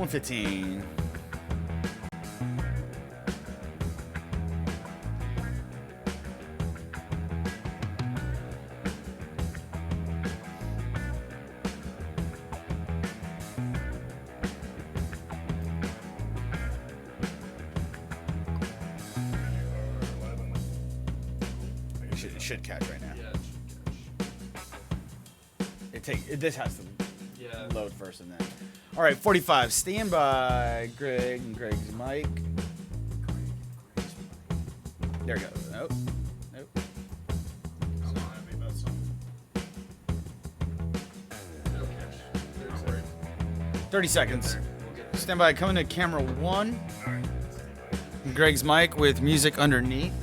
115. It should catch right now. Yeah, it should catch. This has to load first and then. All right, 45. Stand by, Greg and Greg's mic. There we go. Nope. 30 seconds. Stand by. Coming to camera 1. Greg's mic with music underneath.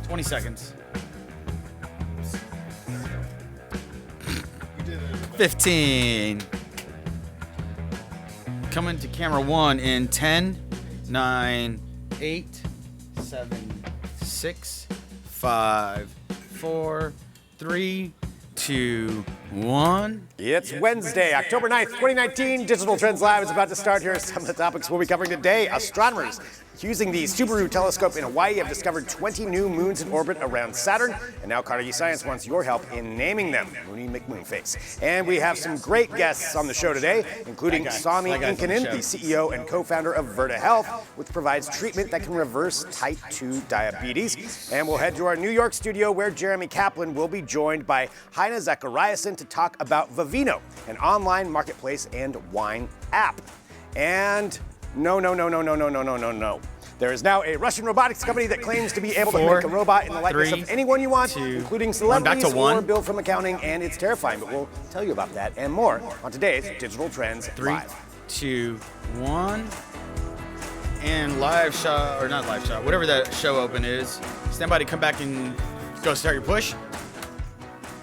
20 seconds. 15. Coming to camera 1 in 10, 9, 8, 7, 6, 5, 4, 3, 2, 1. It's Wednesday, October 9th, 2019. Digital Trends Live is about to start. Here are some of the topics we'll be covering today. Astronomers using the Subaru telescope in Hawaii have discovered 20 new moons in orbit around Saturn, and now Carnegie Science wants your help in naming them. Mooney McMoonface. And we have some great guests on the show today, including Sami Inkinen, the CEO and co-founder of Virta Health, which provides treatment that can reverse type 2 diabetes. And we'll head to our New York studio where Jeremy Kaplan will be joined by Heine Zachariasen to talk about Vivino, an online marketplace and wine app. And no. There is now a Russian robotics company that claims to be able to make a robot in the likeness of anyone you want, including celebrities or Bill from accounting, and it's terrifying, but we'll tell you about that and more on today's Digital Trends Live. 3, 2, 1. And live shot, or not live shot, whatever that show open is. Stand by to come back and go start your push.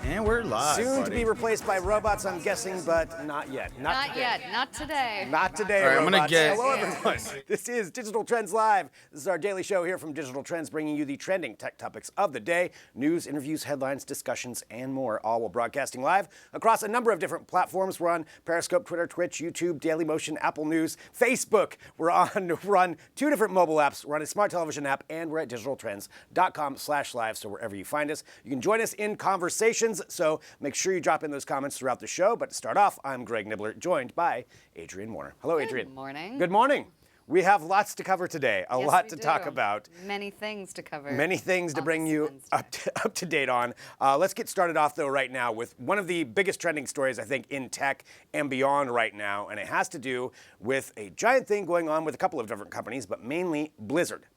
And we're live. Soon to be replaced by robots, I'm guessing, but not yet. Not yet. Not today. Not today, All right, robots. I'm gonna get. Hello, everyone. This is Digital Trends Live. This is our daily show here from Digital Trends, bringing you the trending tech topics of the day, news, interviews, headlines, discussions, and more, all while broadcasting live across a number of different platforms. We're on Periscope, Twitter, Twitch, YouTube, Dailymotion, Apple News, Facebook. We're on 2 different mobile apps. We're on a smart television app, and we're at digitaltrends.com/live. So wherever you find us, you can join us in conversations. So make sure you drop in those comments throughout the show. But to start off, I'm Greg Nibbler, joined by Adrian Warner. Hello, Adrian. Good morning. Good morning. We have lots to cover today, a lot to talk about. Many things to cover. Many things to bring you up to date on. Let's get started off, though, right now with one of the biggest trending stories, I think, in tech and beyond right now. And it has to do with a giant thing going on with a couple of different companies, but mainly Blizzard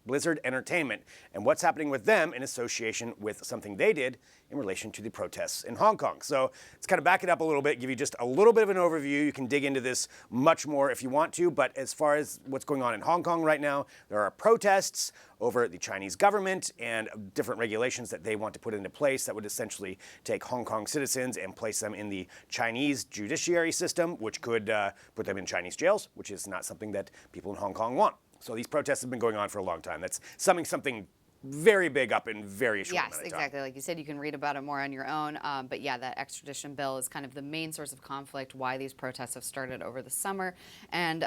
Entertainment, and what's happening with them in association with something they did in relation to the protests in Hong Kong. So let's kind of back it up a little bit, give you just a little bit of an overview. You can dig into this much more if you want to, but as far as what's going on in Hong Kong right now, there are protests over the Chinese government and different regulations that they want to put into place that would essentially take Hong Kong citizens and place them in the Chinese judiciary system, which could put them in Chinese jails, which is not something that people in Hong Kong want. So these protests have been going on for a long time. That's summing something very big up in very short amount of time. Yes, exactly. Like you said, you can read about it more on your own. But yeah, that extradition bill is kind of the main source of conflict, why these protests have started over the summer. And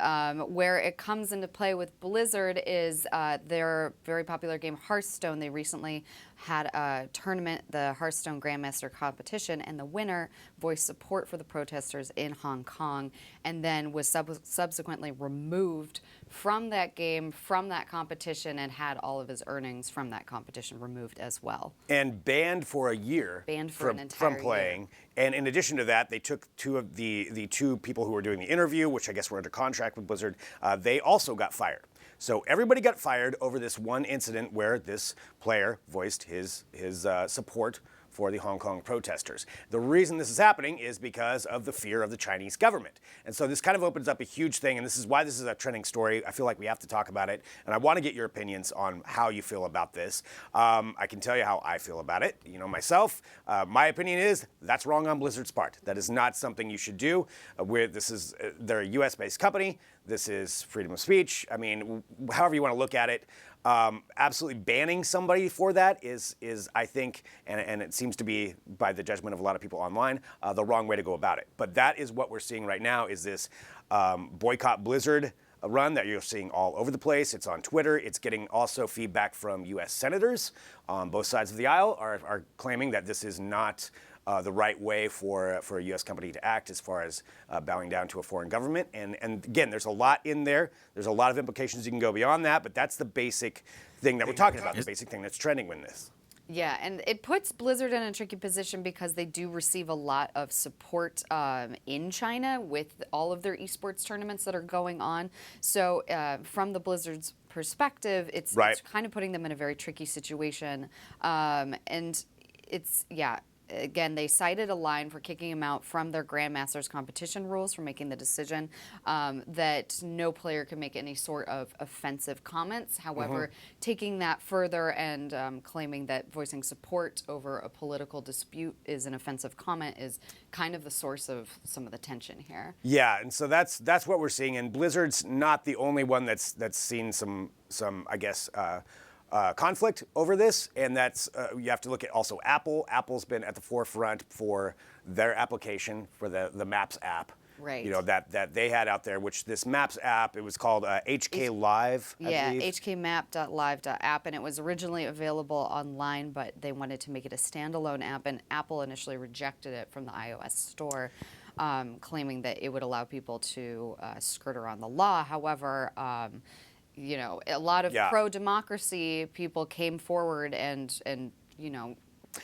where it comes into play with Blizzard is their very popular game Hearthstone. They recently had a tournament, the Hearthstone Grandmaster competition, and the winner voiced support for the protesters in Hong Kong, and then was subsequently removed from that game, from that competition, and had all of his earnings from that competition removed as well. And banned for a year from playing. And in addition to that, they took two of the two people who were doing the interview, which I guess were under contract with Blizzard, they also got fired. So everybody got fired over this one incident where this player voiced his support for the Hong Kong protesters. The reason this is happening is because of the fear of the Chinese government. And so this kind of opens up a huge thing, and this is why this is a trending story. I feel like we have to talk about it, and I want to get your opinions on how you feel about this. I can tell you how I feel about it. You know, myself, my opinion is that's wrong on Blizzard's part. That is not something you should do. They're a US-based company. This is freedom of speech. I mean, however you want to look at it. Absolutely banning somebody for that is I think, and it seems to be by the judgment of a lot of people online, the wrong way to go about it. But that is what we're seeing right now is this boycott Blizzard run that you're seeing all over the place. It's on Twitter. It's getting also feedback from U.S. senators on both sides of the aisle are claiming that this is not the right way for a U.S. company to act as far as bowing down to a foreign government. And again, there's a lot in there. There's a lot of implications you can go beyond that, but that's the basic thing that we're talking about, the basic thing that's trending with this. Yeah, and it puts Blizzard in a tricky position because they do receive a lot of support in China with all of their esports tournaments that are going on. So from the Blizzard's perspective, it's kind of putting them in a very tricky situation. And it's, again, they cited a line for kicking him out from their Grandmasters competition rules for making the decision that no player can make any sort of offensive comments. However, taking that further and claiming that voicing support over a political dispute is an offensive comment is kind of the source of some of the tension here. Yeah, and so that's what we're seeing. And Blizzard's not the only one that's seen some I guess, conflict over this, and that's you have to look at also Apple. Apple's been at the forefront for their application for the Maps app. Right. You know, that they had out there, which this Maps app, it was called HK Live, I believe. hkmap.live.app, and it was originally available online, but they wanted to make it a standalone app, and Apple initially rejected it from the iOS store, claiming that it would allow people to skirt around the law. However, you know, a lot of pro-democracy people came forward and you know,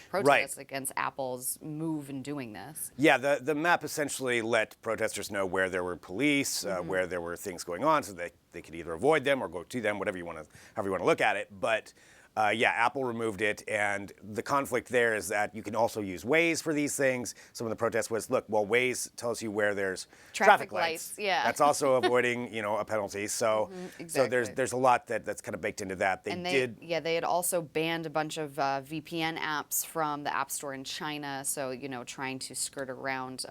protest against Apple's move in doing this. Yeah, the map essentially let protesters know where there were police, where there were things going on, so they could either avoid them or go to them, however you want to look at it. But Apple removed it, and the conflict there is that you can also use Waze for these things. Some of the protest was, look, well, Waze tells you where there's traffic lights. Yeah, that's also avoiding, you know, a penalty. So, exactly. So there's a lot that's kind of baked into that. They had also banned a bunch of VPN apps from the App Store in China. So, you know, trying to skirt around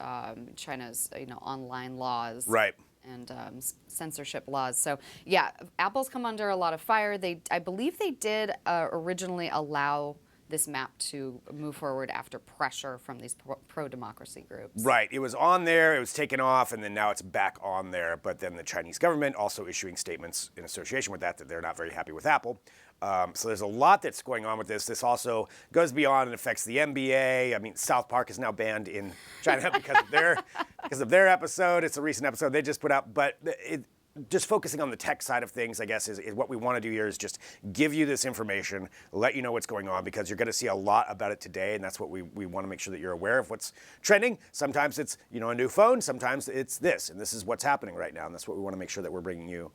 China's, you know, online laws. Right. And censorship laws. So yeah, Apple's come under a lot of fire. I believe they did originally allow this map to move forward after pressure from these pro-democracy groups. Right. It was on there, it was taken off, and then now it's back on there. But then the Chinese government also issuing statements in association with that they're not very happy with Apple. So there's a lot that's going on with this. This also goes beyond and affects the NBA. I mean, South Park is now banned in China because of their episode. It's a recent episode they just put out. But just focusing on the tech side of things, I guess, is what we want to do here is just give you this information, let you know what's going on, because you're going to see a lot about it today, and that's what we want to make sure that you're aware of what's trending. Sometimes it's, you know, a new phone, sometimes it's this, and this is what's happening right now, and that's what we want to make sure that we're bringing you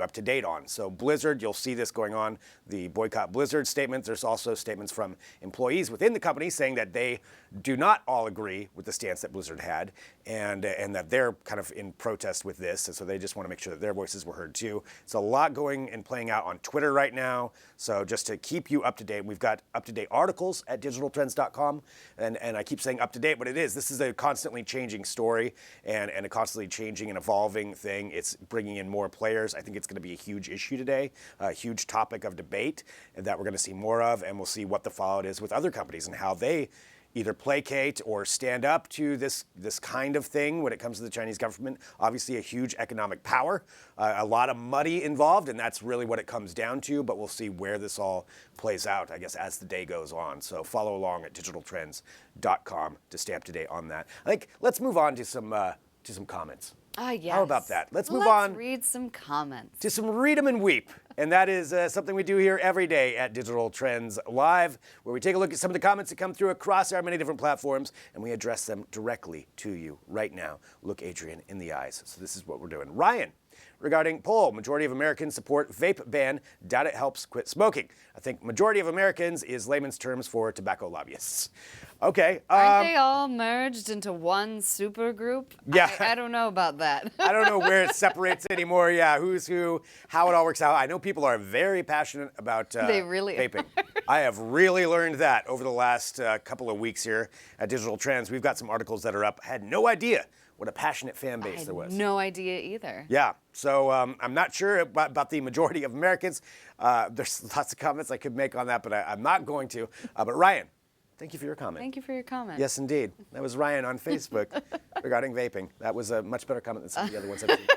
up to date on. So Blizzard, you'll see this going on, the boycott Blizzard statement. There's also statements from employees within the company saying that they do not all agree with the stance that Blizzard had, and that they're kind of in protest with this, and so they just want to make sure that their voices were heard too. It's a lot going and playing out on Twitter right now. So just to keep you up to date, we've got up-to-date articles at digitaltrends.com. And I keep saying up to date, but it is. This is a constantly changing story and a constantly changing and evolving thing. It's bringing in more players. I think it's going to be a huge issue today, a huge topic of debate that we're going to see more of, and we'll see what the fallout is with other companies and how they either placate or stand up to this kind of thing when it comes to the Chinese government. Obviously a huge economic power, a lot of money involved, and that's really what it comes down to, but we'll see where this all plays out, I guess, as the day goes on. So follow along at digitaltrends.com to stay up to date on that. I think let's move on to some comments. Yes. How about that? Let's move on. Let's read some comments. To some Read 'em and Weep. And that is something we do here every day at Digital Trends Live, where we take a look at some of the comments that come through across our many different platforms, and we address them directly to you right now. Look Adrian in the eyes. So this is what we're doing. Ryan, regarding poll, majority of Americans support vape ban. Doubt it helps quit smoking. I think majority of Americans is layman's terms for tobacco lobbyists. Okay. Aren't they all merged into one super group? Yeah. I don't know about that. I don't know where it separates anymore. Yeah, who's who, how it all works out. I know people are very passionate about they really vaping. I have really learned that over the last couple of weeks here at Digital Trends. We've got some articles that are up. I had no idea what a passionate fan I base had there was. no idea either. Yeah, so I'm not sure about the majority of Americans. There's lots of comments I could make on that, but I'm not going to. But Ryan, thank you for your comment. Thank you for your comment. Yes, indeed. That was Ryan on Facebook regarding vaping. That was a much better comment than some of the other ones I've seen.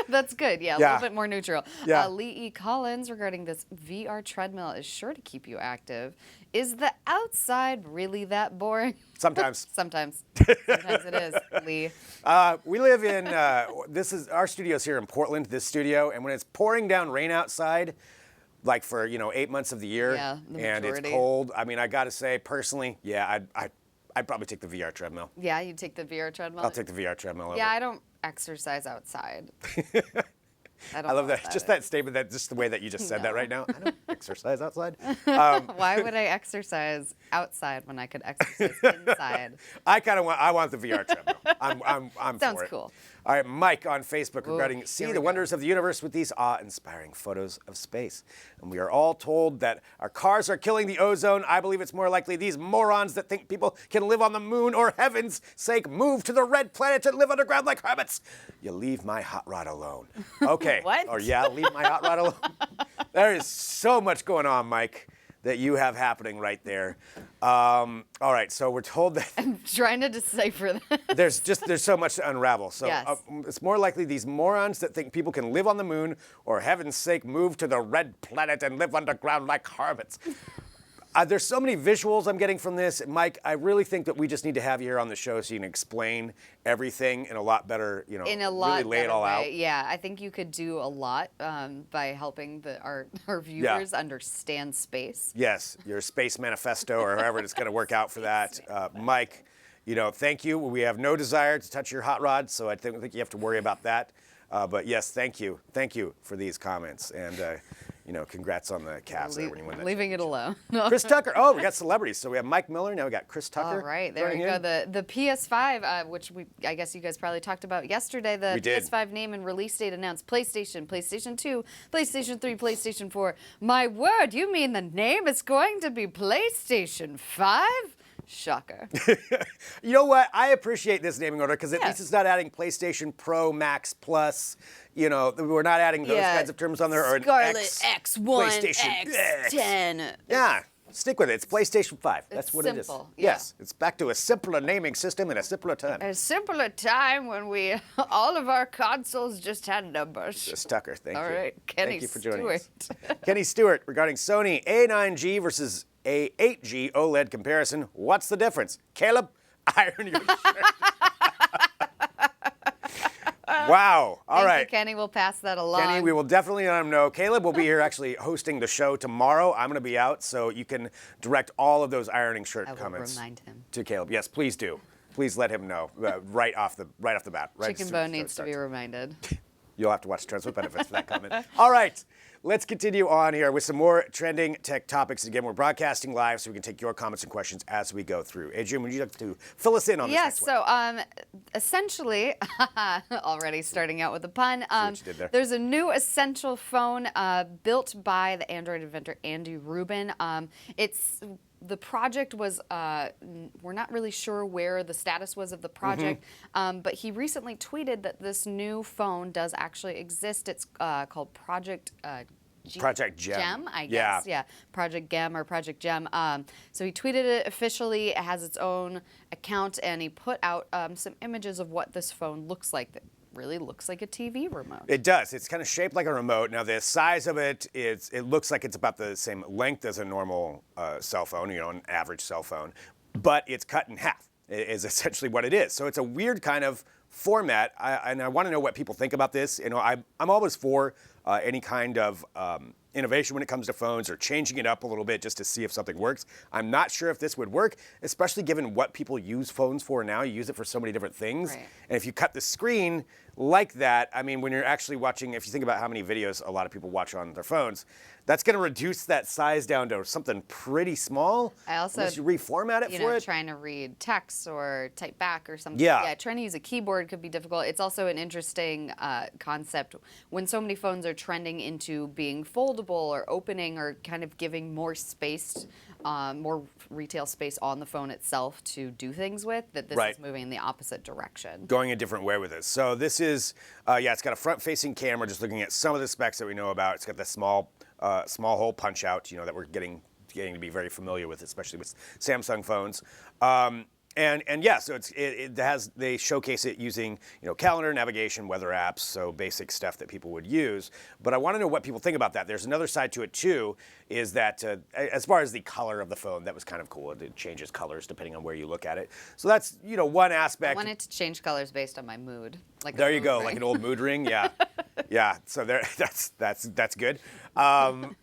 That's good. Yeah, a Yeah. little bit more neutral. Yeah. Lee E. Collins regarding this VR treadmill is sure to keep you active. Is the outside really that boring? Sometimes. Sometimes. Sometimes it is, Lee. We live in, our studio's here in Portland, this studio, and when it's pouring down rain outside, like for, 8 months of the year, Yeah, the and it's majority. cold, I mean, I gotta say, personally, yeah, I'd probably take the VR treadmill. Yeah, you take the VR treadmill? I'll take the VR treadmill over. Yeah, I don't exercise outside. I I love know that. what Just is. that statement, that just the way that you just said that No. right now. I don't exercise outside. Why would I exercise outside when I could exercise inside? I want the VR treadmill. I'm Sounds for it. cool. All right, Mike on Facebook regarding see here we the go. wonders of the universe with these awe-inspiring photos of space. And we are all told that our cars are killing the ozone. I believe it's more likely these morons that think people can live on the moon or heaven's sake move to the red planet and live underground like hermits. You leave my hot rod alone. Okay. What? Or yeah, leave my hot rod alone. There is so much going on, Mike, that you have happening right there. All right, so we're told that I'm trying to decipher that. there's so much to unravel. So Yes. It's more likely these morons that think people can live on the moon or heaven's sake move to the red planet and live underground like hermits. There's so many visuals I'm getting from this. Mike, I really think that we just need to have you here on the show so you can explain everything in a lot better, In a lot really lay it better all way. out. Yeah, I think you could do a lot by helping our viewers understand space. Yes, your space manifesto or however it's going to work out for that. Mike, thank you. We have no desire to touch your hot rod, so I don't think you have to worry about that. But yes, thank you. Thank you for these comments. And, congrats on the Cavs there when you win that. Leaving it alone. Chris Tucker. Oh, we got celebrities. So we have Mike Miller. Now we got Chris Tucker. All right, there joining we go. in. The PS5, which I guess you guys probably talked about yesterday. The We did. PS5 name and release date announced: PlayStation, PlayStation 2, PlayStation 3, PlayStation 4. My word, you mean the name is going to be PlayStation 5? Shocker. You know what? I appreciate this naming order because at Yeah. least it's not adding PlayStation Pro, Max Plus. We're not adding those kinds of terms on there. Or an Scarlet X, X1, PlayStation X10. Yeah, stick with it. It's PlayStation 5. That's It's what it is. simple, yeah. Yes, it's back to a simpler naming system in a simpler time. A simpler time when all of our consoles just had numbers. Chris Tucker, thank you. All right, Kenny Thank you for joining us. Stewart. Kenny Stewart regarding Sony A9G versus A8G OLED comparison. What's the difference? Caleb, iron your shirt. Wow. All Thank right. you, Kenny. We'll pass that along. Kenny, we will definitely let him know. Caleb will be here actually hosting the show tomorrow. I'm going to be out, so you can direct all of those ironing shirt I will comments remind him. to Caleb. Yes, please do. Please let him know right off the bat. Right as Chicken soon as Bone the show needs to be starts. reminded. You'll have to watch Trends with Benefits for that comment. All right. Let's continue on here with some more trending tech topics. Again, we're broadcasting live, so we can take your comments and questions as we go through. Adrian, would you like to fill us in on this Yes, next one? so essentially, already starting out with a pun, what you did there. there's a new essential phone built by the Android inventor Andy Rubin. The project was, we're not really sure where the status was of the project, but he recently tweeted that this new phone does actually exist. It's called Project Gem. I Yeah. guess. Yeah. Project Gem or Project Gem. So he tweeted it officially. It has its own account, and he put out some images of what this phone looks like. That really looks like a TV remote. It does. It's kind of shaped like a remote. Now, the size of it looks like it's about the same length as a normal cell phone, an average cell phone, but it's cut in half. Is essentially what it is. So it's a weird kind of format, and I want to know what people think about this. I'm always for any kind of innovation when it comes to phones or changing it up a little bit just to see if something works. I'm not sure if this would work, especially given what people use phones for now. You use it for so many different things. Right. And if you cut the screen, like that, I mean, when you're actually watching, if you think about how many videos a lot of people watch on their phones, that's going to reduce that size down to something pretty small. I also, unless you reformat it for it. Trying to read text or type back or something. Yeah. Trying to use a keyboard could be difficult. It's also an interesting concept when so many phones are trending into being foldable or opening or kind of giving more space, more retail space on the phone itself to do things with, that this is moving in the opposite direction. Going a different way with this. So this is, it's got a front-facing camera, just looking at some of the specs that we know about. It's got the small hole punch out, that we're getting to be very familiar with, especially with Samsung phones. So they showcase it using calendar, navigation, weather apps, so basic stuff that people would use. But I want to know what people think about that. There's another side to it too, is that as far as the color of the phone, that was kind of cool. It changes colors depending on where you look at it. So that's one aspect. I want it to change colors based on my mood. Like there you go, ring. Like an old mood ring, yeah, yeah. So there, that's good. And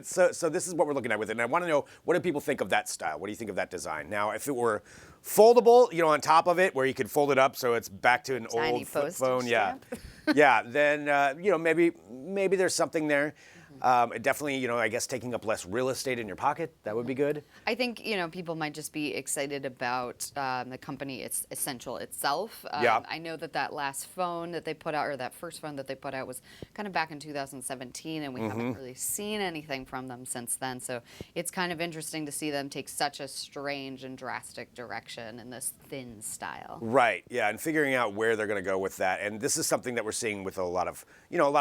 so this is what we're looking at with it. And I want to know, what do people think of that style? What do you think of that design? Now, if it were foldable, on top of it, where you could fold it up so it's back to an tiny old flip phone, stamp. then maybe there's something there. It definitely, I guess taking up less real estate in your pocket, that would be good. I think, people might just be excited about the company, it's Essential itself. I know that last phone that they put out, or that first phone that they put out, was kind of back in 2017, and we haven't really seen anything from them since then. So it's kind of interesting to see them take such a strange and drastic direction in this thin style. Right, yeah, and figuring out where they're going to go with that. And this is something that we're seeing with a lot of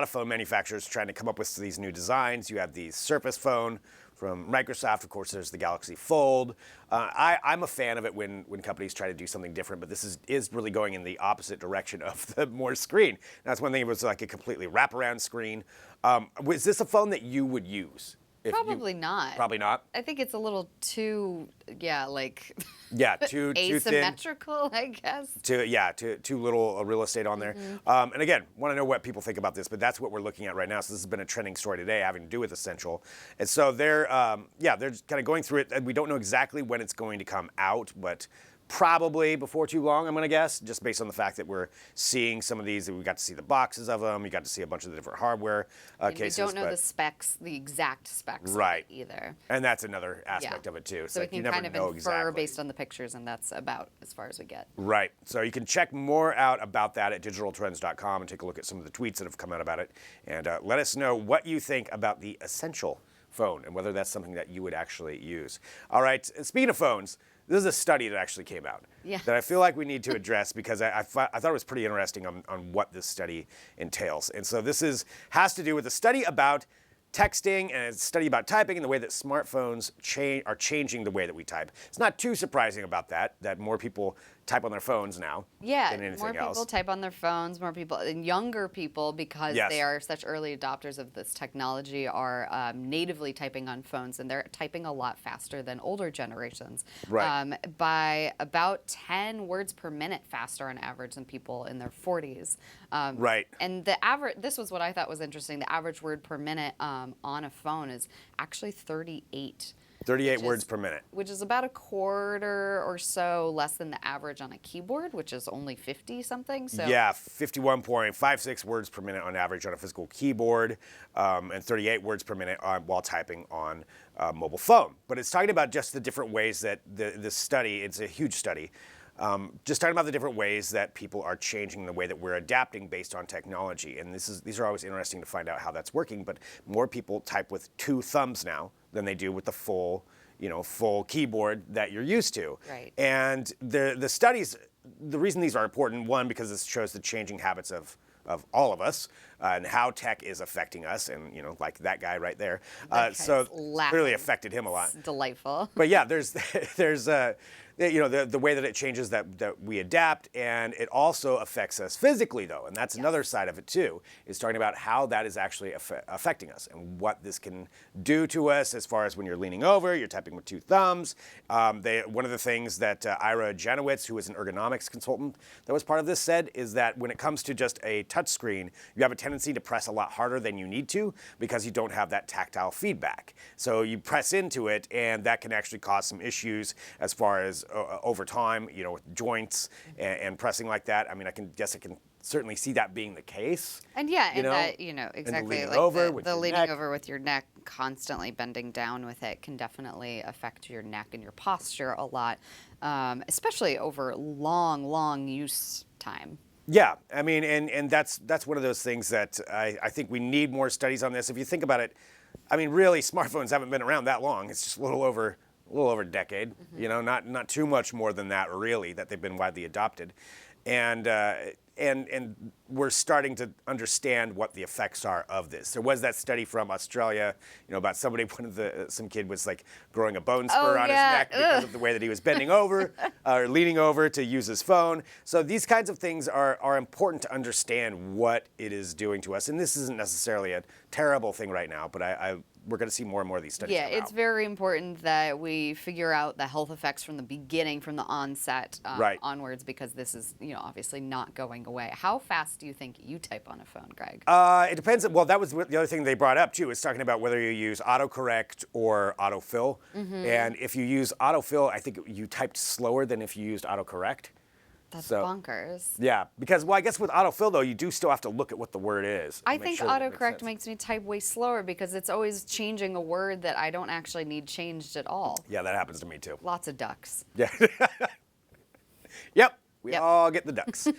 phone manufacturers trying to come up with these new designs. You have the Surface phone from Microsoft. Of course, there's the Galaxy Fold. I'm a fan of it when companies try to do something different, but this is really going in the opposite direction of the more screen. That's one thing. It was like a completely wraparound screen. Was this a phone that you would use? Probably not. Probably not? I think it's a little too, too asymmetrical, thin. I guess. Too little real estate on there. And again, want to know what people think about this, but that's what we're looking at right now. So this has been a trending story today having to do with Essential. And so they're just kind of going through it. And we don't know exactly when it's going to come out, but probably before too long, I'm going to guess, just based on the fact that we're seeing some of these. We got to see the boxes of them. We got to see a bunch of the different hardware cases. We don't know the specs, the exact specs right. of it either. And that's another aspect of it, too. So we can kind of infer based on the pictures, and that's about as far as we get. Right. So you can check more out about that at digitaltrends.com and take a look at some of the tweets that have come out about it. And let us know what you think about the Essential phone and whether that's something that you would actually use. All right. Speaking of phones, this is a study that actually came out that I feel like we need to address because I thought it was pretty interesting on what this study entails. And so this has to do with a study about texting and a study about typing and the way that smartphones are changing the way that we type. It's not too surprising about that more people type on their phones now than anything else. More people type on their phones, more people, and younger people, because they are such early adopters of this technology, are natively typing on phones, and they're typing a lot faster than older generations. Right. By about 10 words per minute faster on average than people in their 40s. Right. And the average, this was what I thought was interesting, the average word per minute on a phone is actually 38. 38 words per minute. Which is about a quarter or so less than the average on a keyboard, which is only 50-something. So 51.56 words per minute on average on a physical keyboard, and 38 words per minute while typing on a mobile phone. But it's talking about just the different ways that the study, it's a huge study, just talking about the different ways that people are changing the way that we're adapting based on technology. And these are always interesting to find out how that's working, but more people type with 2 thumbs now than they do with the full keyboard that you're used to. Right. And the studies, the reason these are important, one, because this shows the changing habits of all of us and how tech is affecting us, and like that guy right there. So clearly affected him a lot. It's delightful. But yeah, there's the way that it changes that we adapt, and it also affects us physically, though, and that's another side of it too, is talking about how that is actually affecting us and what this can do to us as far as when you're leaning over, you're typing with 2 thumbs. One of the things that Ira Janowitz, who is an ergonomics consultant that was part of this, said is that when it comes to just a touch screen, you have a tendency to press a lot harder than you need to because you don't have that tactile feedback. So you press into it, and that can actually cause some issues as far as over time, with joints and pressing like that. I mean, I can certainly see that being the case. And yeah, you and know? that, you know, exactly. leaning Like over with the your leaning neck. over with your neck, constantly bending down with it can definitely affect your neck and your posture a lot, especially over long use time. Yeah, I mean, and that's one of those things that I think we need more studies on this. If you think about it, I mean, really, smartphones haven't been around that long. It's just a little over a decade. You know, not too much more than that, really, that they've been widely adopted, and we're starting to understand what the effects are of this. There was that study from Australia, you know, about some kid was like growing a bone spur on his neck because of the way that he was bending over or leaning over to use his phone. So these kinds of things are important to understand what it is doing to us. And this isn't necessarily a terrible thing right now, but we're going to see more and more of these studies come it's out. very important that we figure out the health effects from the beginning, from the onset onwards, because this is, you know, obviously not going away. How fast do you think you type on a phone, Greg? It depends. Well, that was the other thing they brought up, too, is talking about whether you use autocorrect or autofill. And if you use autofill, I think you typed slower than if you used autocorrect. That's bonkers. Yeah, because, well, I guess with autofill, though, you do still have to look at what the word is. I think autocorrect makes me type way slower because it's always changing a word that I don't actually need changed at all. Yeah, that happens to me, too. Lots of ducks. Yeah. Yep. We all get the ducks. So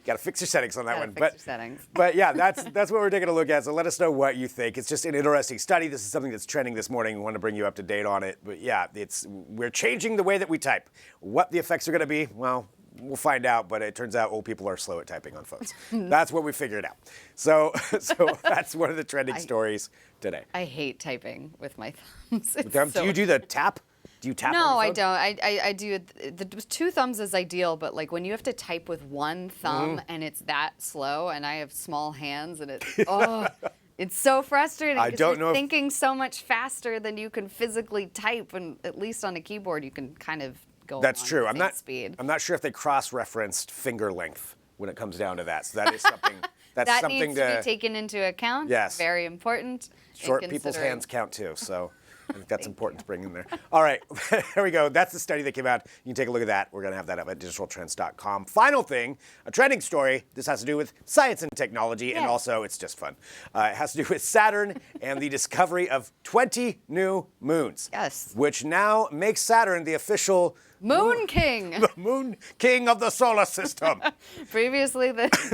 got to fix your settings on that one. Fix your settings. But yeah, that's what we're taking a look at. So let us know what you think. It's just an interesting study. This is something that's trending this morning. We want to bring you up to date on it. But yeah, we're changing the way that we type. What the effects are going to be, well, we'll find out. But it turns out old people are slow at typing on phones. That's what we figured out. So that's one of the trending stories today. I hate typing with my thumbs. Do you do the tap? Do you tap? No, on I your phone? don't. I do the two thumbs is ideal, but like when you have to type with one thumb and it's that slow, and I have small hands, and it's so frustrating. I don't know. Thinking so much faster than you can physically type, and at least on a keyboard you can kind of go. That's along true. the same speed. I'm not sure if they cross-referenced finger length when it comes down to that. So that is something. That's that something needs to be taken into account. Yes. Very important. Short people's hands count too. So. I think that's important to bring in there. All right, there we go. That's the study that came out. You can take a look at that. We're going to have that up at digitaltrends.com. Final thing, a trending story. This has to do with science and technology, and also it's just fun. It has to do with Saturn and the discovery of 20 new moons. Yes. Which now makes Saturn the official Moon King. The Moon King of the solar system. Previously,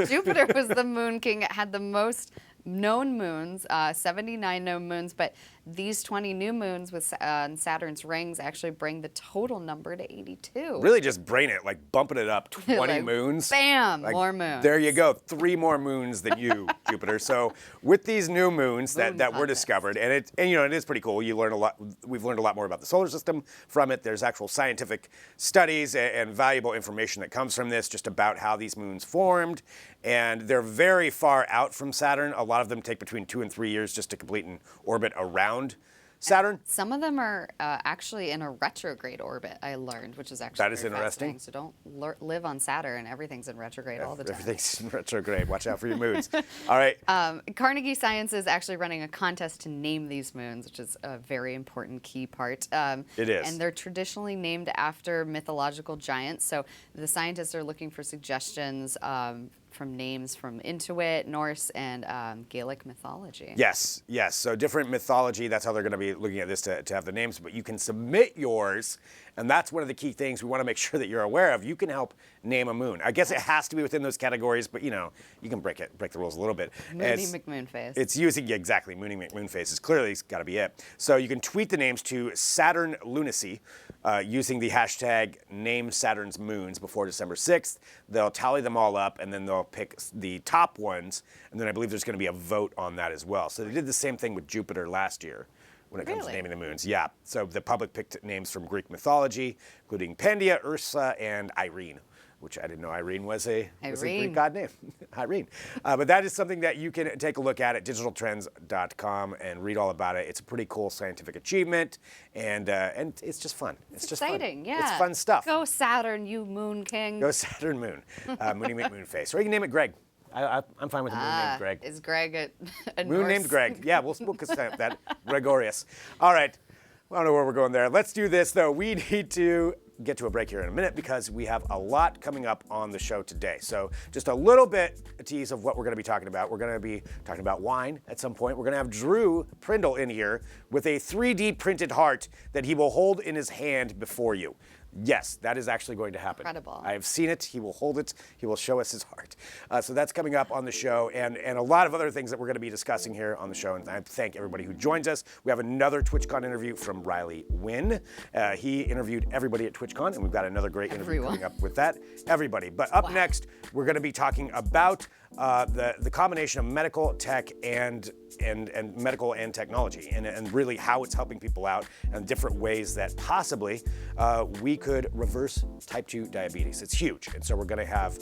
Jupiter was the Moon King. It had the most known moons, 79 known moons, but these 20 new moons with Saturn's rings actually bring the total number to 82. Really just brain it, like bumping it up 20 Like, moons. Bam, Like, more moons. There you go, 3 more moons than you, Jupiter. So with these new moons that were contest. discovered, and you know, it is pretty cool. You learn a lot. We've learned a lot more about the solar system from it. There's actual scientific studies and valuable information that comes from this, just about how these moons formed. And they're very far out from Saturn. A lot of them take between 2 and 3 years just to complete an orbit around Saturn. Some of them are actually in a retrograde orbit, I learned, which is actually That is very interesting. fascinating. So don't live on Saturn. Everything's in retrograde all the time. Everything's in retrograde. Watch out for your moons. All right. Carnegie Science is actually running a contest to name these moons, which is a very important key part. It is. And they're traditionally named after mythological giants. So the scientists are looking for suggestions from names from Inuit, Norse, and Gaelic mythology. Yes. So different mythology, that's how they're going to be looking at this to have the names. But you can submit yours, and that's one of the key things we want to make sure that you're aware of. You can help name a moon. I guess it has to be within those categories, but you know, you can break the rules a little bit. Moony McMoonface. It's using, exactly, Moony McMoonface is clearly got to be it. So you can tweet the names to Saturn Lunacy using the hashtag name Saturn's moons before December 6th. They'll tally them all up, and then they'll pick the top ones, and then I believe there's going to be a vote on that as well. So they did the same thing with Jupiter last year when it comes to naming the moons. Yeah, so the public picked names from Greek mythology, including Pandia, Ursa, and Irene, which I didn't know Irene was a Greek god name. Irene. But that is something that you can take a look at digitaltrends.com and read all about it. It's a pretty cool scientific achievement, and it's just fun. It's just exciting, fun. yeah. It's fun stuff. Go Saturn, you Moon King. Go Saturn Moon. Moony McMoonface. Or you can name it Greg. I'm fine with a moon named Greg. Is Greg a Moon Norse? named Greg. Yeah, we'll stamp that. Gregorius. All right. I don't know where we're going there. Let's do this, though. We need to get to a break here in a minute because we have a lot coming up on the show today. So just a little bit a tease of what we're going to be talking about. We're going to be talking about wine at some point. We're going to have Drew Prindle in here with a 3D printed heart that he will hold in his hand before you. Yes, that is actually going to happen. Incredible. I have seen it. He will hold it. He will show us his heart. So that's coming up on the show, and a lot of other things that we're going to be discussing here on the show. And I thank everybody who joins us. We have another TwitchCon interview from Riley Wynn. He interviewed everybody at TwitchCon, and we've got another great interview coming up with that. Everybody. But up next, we're going to be talking about the combination of medical tech and medical and technology, and really how it's helping people out and different ways that possibly we could reverse type 2 diabetes. It's huge, and so we're going to have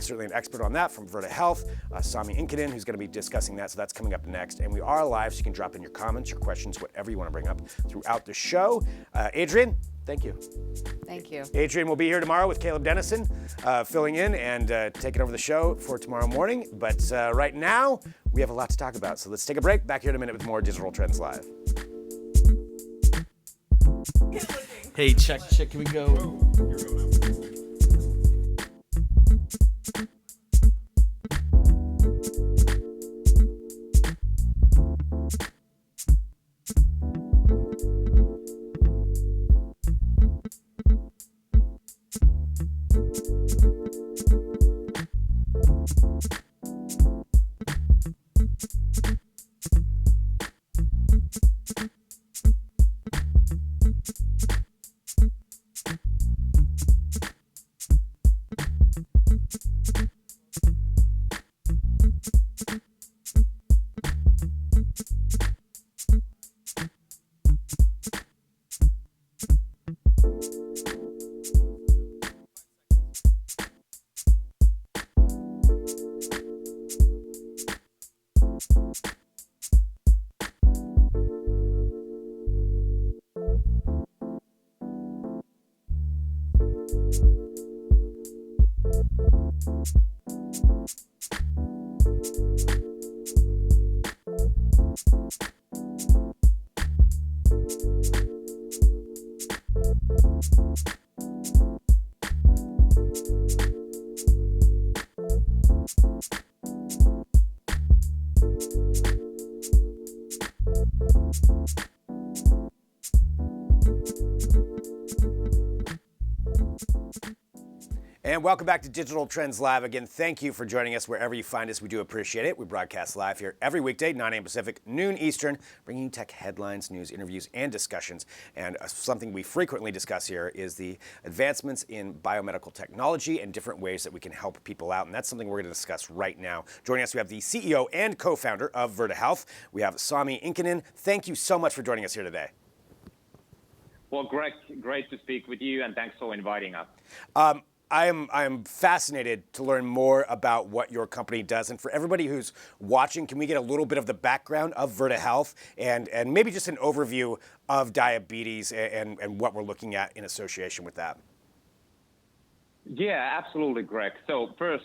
certainly an expert on that from Virta Health, Sami Inkinen, who's going to be discussing that. So that's coming up next, and we are live, so you can drop in your comments, your questions, whatever you want to bring up throughout the show. Adrian, thank you. Thank you. Adrian will be here tomorrow with Caleb Dennison, filling in and taking over the show for tomorrow morning. But right now, we have a lot to talk about. So let's take a break. Back here in a minute with more Digital Trends Live. Hey, check. Can we go? And welcome back to Digital Trends Live. Again, thank you for joining us wherever you find us. We do appreciate it. We broadcast live here every weekday, 9 a.m. Pacific, noon Eastern, bringing you tech headlines, news, interviews, and discussions. And something we frequently discuss here is the advancements in biomedical technology and different ways that we can help people out. And that's something we're going to discuss right now. Joining us, we have the CEO and co-founder of Virta Health. We have Sami Inkinen. Thank you so much for joining us here today. Well, Greg, great to speak with you, and thanks for inviting us. I am fascinated to learn more about what your company does. And for everybody who's watching, can we get a little bit of the background of Virta Health and maybe just an overview of diabetes and what we're looking at in association with that? Yeah, absolutely, Greg. So first,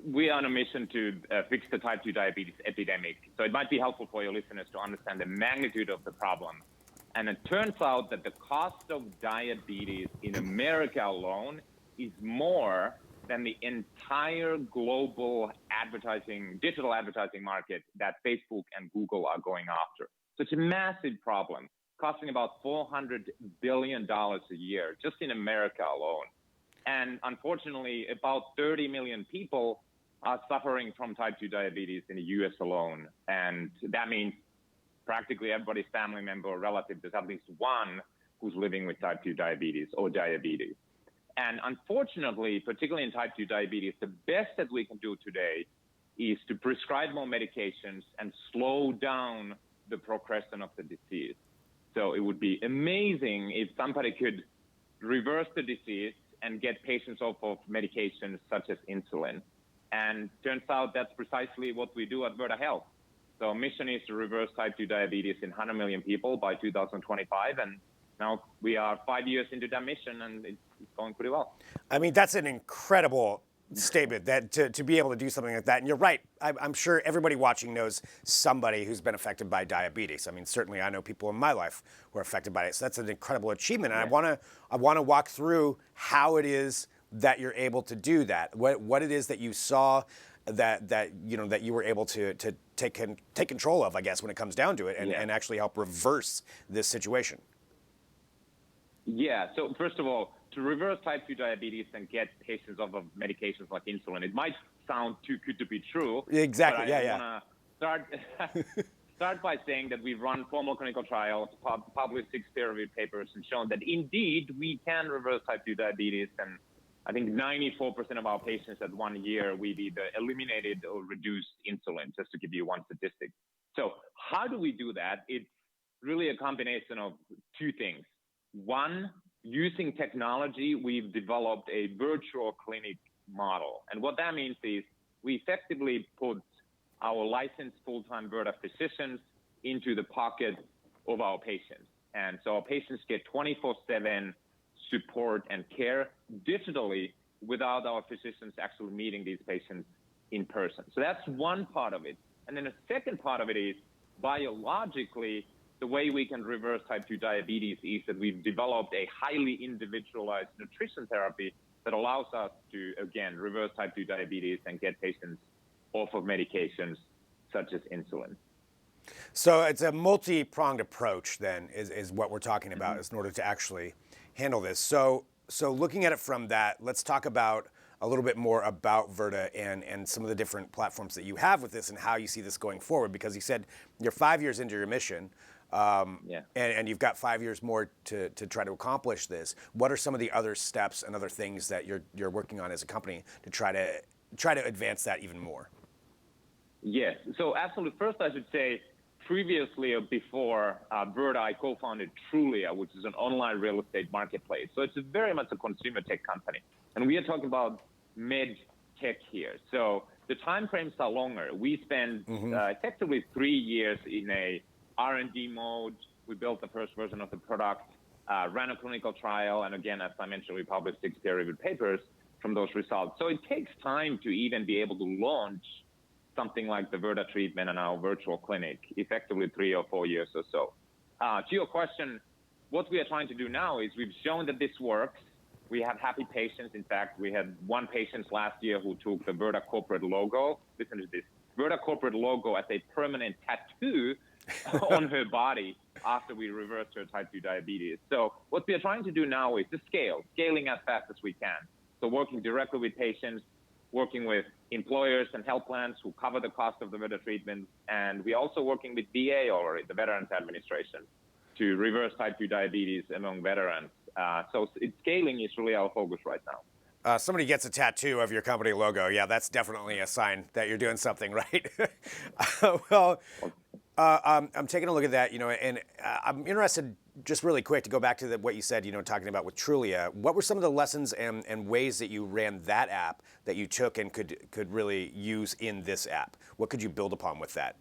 we are on a mission to fix the type 2 diabetes epidemic. So it might be helpful for your listeners to understand the magnitude of the problem. And it turns out that the cost of diabetes in America alone is more than the entire global digital advertising market that Facebook and Google are going after. So it's a massive problem, costing about $400 billion a year, just in America alone. And unfortunately, about 30 million people are suffering from type 2 diabetes in the US alone. And that means practically everybody's family member or relative, there's at least one who's living with type 2 diabetes or diabetes. And unfortunately, particularly in type 2 diabetes, the best that we can do today is to prescribe more medications and slow down the progression of the disease. So it would be amazing if somebody could reverse the disease and get patients off of medications such as insulin. And turns out that's precisely what we do at Virta Health. So our mission is to reverse type 2 diabetes in 100 million people by 2025. And now we are 5 years into that mission, and it's going pretty well. I mean, that's an incredible statement that to be able to do something like that. And you're right. I'm sure everybody watching knows somebody who's been affected by diabetes. I mean, certainly I know people in my life who are affected by it. So that's an incredible achievement. And I want to walk through how it is that you're able to do that. What it is that you saw that you were able to take control of, I guess, when it comes down to it, and actually help reverse this situation. Yeah. So first of all, to reverse type 2 diabetes and get patients off of medications like insulin, it might sound too good to be true. Exactly. But I want to start by saying that we've run formal clinical trials, published 6 peer-reviewed papers, and shown that indeed we can reverse type 2 diabetes. And I think 94% of our patients at 1 year, we've either eliminated or reduced insulin, just to give you one statistic. So how do we do that? It's really a combination of 2 things. One, using technology, we've developed a virtual clinic model. And what that means is we effectively put our licensed full-time Virta physicians into the pocket of our patients. And so our patients get 24/7 support and care digitally without our physicians actually meeting these patients in person. So that's one part of it. And then the second part of it is biologically, the way we can reverse type 2 diabetes is that we've developed a highly individualized nutrition therapy that allows us to, again, reverse type 2 diabetes and get patients off of medications such as insulin. So it's a multi-pronged approach then is what we're talking about in order to actually handle this. So looking at it from that, let's talk about a little bit more about Virta and some of the different platforms that you have with this and how you see this going forward, because you said you're 5 years into your mission. And you've got 5 years more to try to accomplish this. What are some of the other steps and other things that you're working on as a company to try to advance that even more? Yes. So absolutely. First, I should say, previously or before Virta, I co-founded Trulia, which is an online real estate marketplace. So it's very much a consumer tech company. And we are talking about med tech here. So the time frames are longer. We spend effectively 3 years in a R&D mode. We built the first version of the product, ran a clinical trial, and again, as I mentioned, we published 6 peer-reviewed papers from those results. So it takes time to even be able to launch something like the Virta treatment in our virtual clinic, effectively 3 or 4 years or so. To your question, what we are trying to do now is we've shown that this works. We have happy patients. In fact, we had 1 patient last year who took the Virta corporate logo. Listen to this. Virta corporate logo as a permanent tattoo on her body after we reversed her type 2 diabetes. So what we are trying to do now is to scaling as fast as we can. So working directly with patients, working with employers and health plans who cover the cost of the Virta treatment. And we're also working with VA already, the Veterans Administration, to reverse type 2 diabetes among veterans. So scaling is really our focus right now. Somebody gets a tattoo of your company logo. Yeah, that's definitely a sign that you're doing something right. Well, I'm taking a look at that, and I'm interested, just really quick, to go back to what you said, talking about with Trulia. What were some of the lessons and ways that you ran that app that you took and could really use in this app? What could you build upon with that?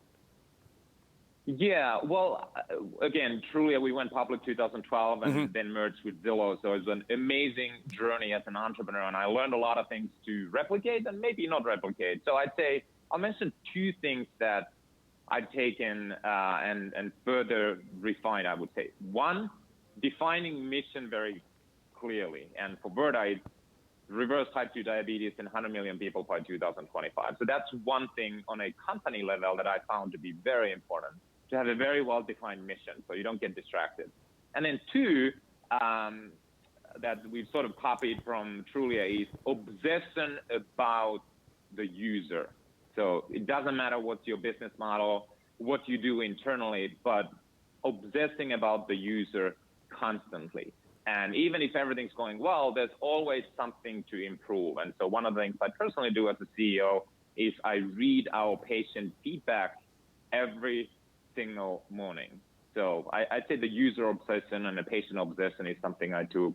Yeah, well, again, Trulia, we went public 2012 and then merged with Zillow. So it was an amazing journey as an entrepreneur, and I learned a lot of things to replicate and maybe not replicate. So I'll mention 2 things that I've taken and further refined, I would say. 1, defining mission very clearly. And for Virta, it's reverse type 2 diabetes in 100 million people by 2025. So that's one thing on a company level that I found to be very important, to have a very well-defined mission so you don't get distracted. And then 2, that we've sort of copied from Trulia is obsession about the user. So it doesn't matter what's your business model, what you do internally, but obsessing about the user constantly. And even if everything's going well, there's always something to improve. And so one of the things I personally do as a CEO is I read our patient feedback every single morning. So I'd say the user obsession and the patient obsession is something I took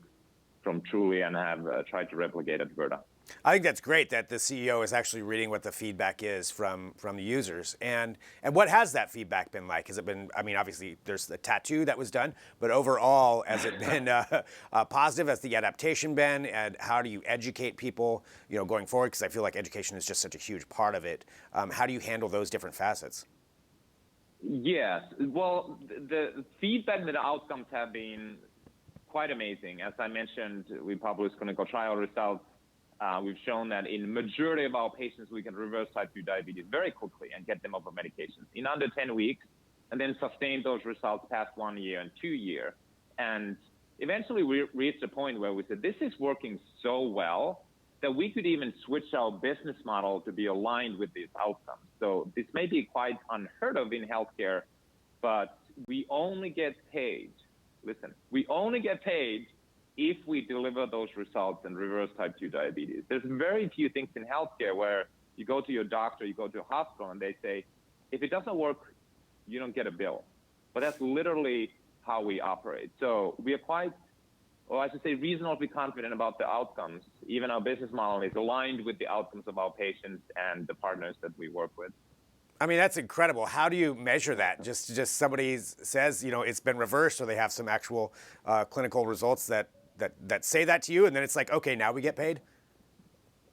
from Trulia and have tried to replicate at Virta. I think that's great that the CEO is actually reading what the feedback is from the users. And what has that feedback been like? Has it been, I mean, obviously there's the tattoo that was done, but overall, has it been positive? Has the adaptation been? And how do you educate people, going forward? Because I feel like education is just such a huge part of it. How do you handle those different facets? Yes. Well, the feedback and the outcomes have been quite amazing. As I mentioned, we published clinical trial results. We've shown that in majority of our patients, we can reverse type 2 diabetes very quickly and get them off of medications in under 10 weeks, and then sustain those results past 1 year and 2 years. And eventually we reached a point where we said, this is working so well that we could even switch our business model to be aligned with these outcomes. So this may be quite unheard of in healthcare, but we only get paid, we only get paid if we deliver those results and reverse type 2 diabetes. There's very few things in healthcare where you go to your doctor, you go to a hospital, and they say, if it doesn't work, you don't get a bill. But that's literally how we operate. So we are quite, or I should say, reasonably confident about the outcomes. Even our business model is aligned with the outcomes of our patients and the partners that we work with. I mean, that's incredible. How do you measure that? Just somebody says, it's been reversed, or they have some actual clinical results that say that to you, and then it's like, okay, now we get paid?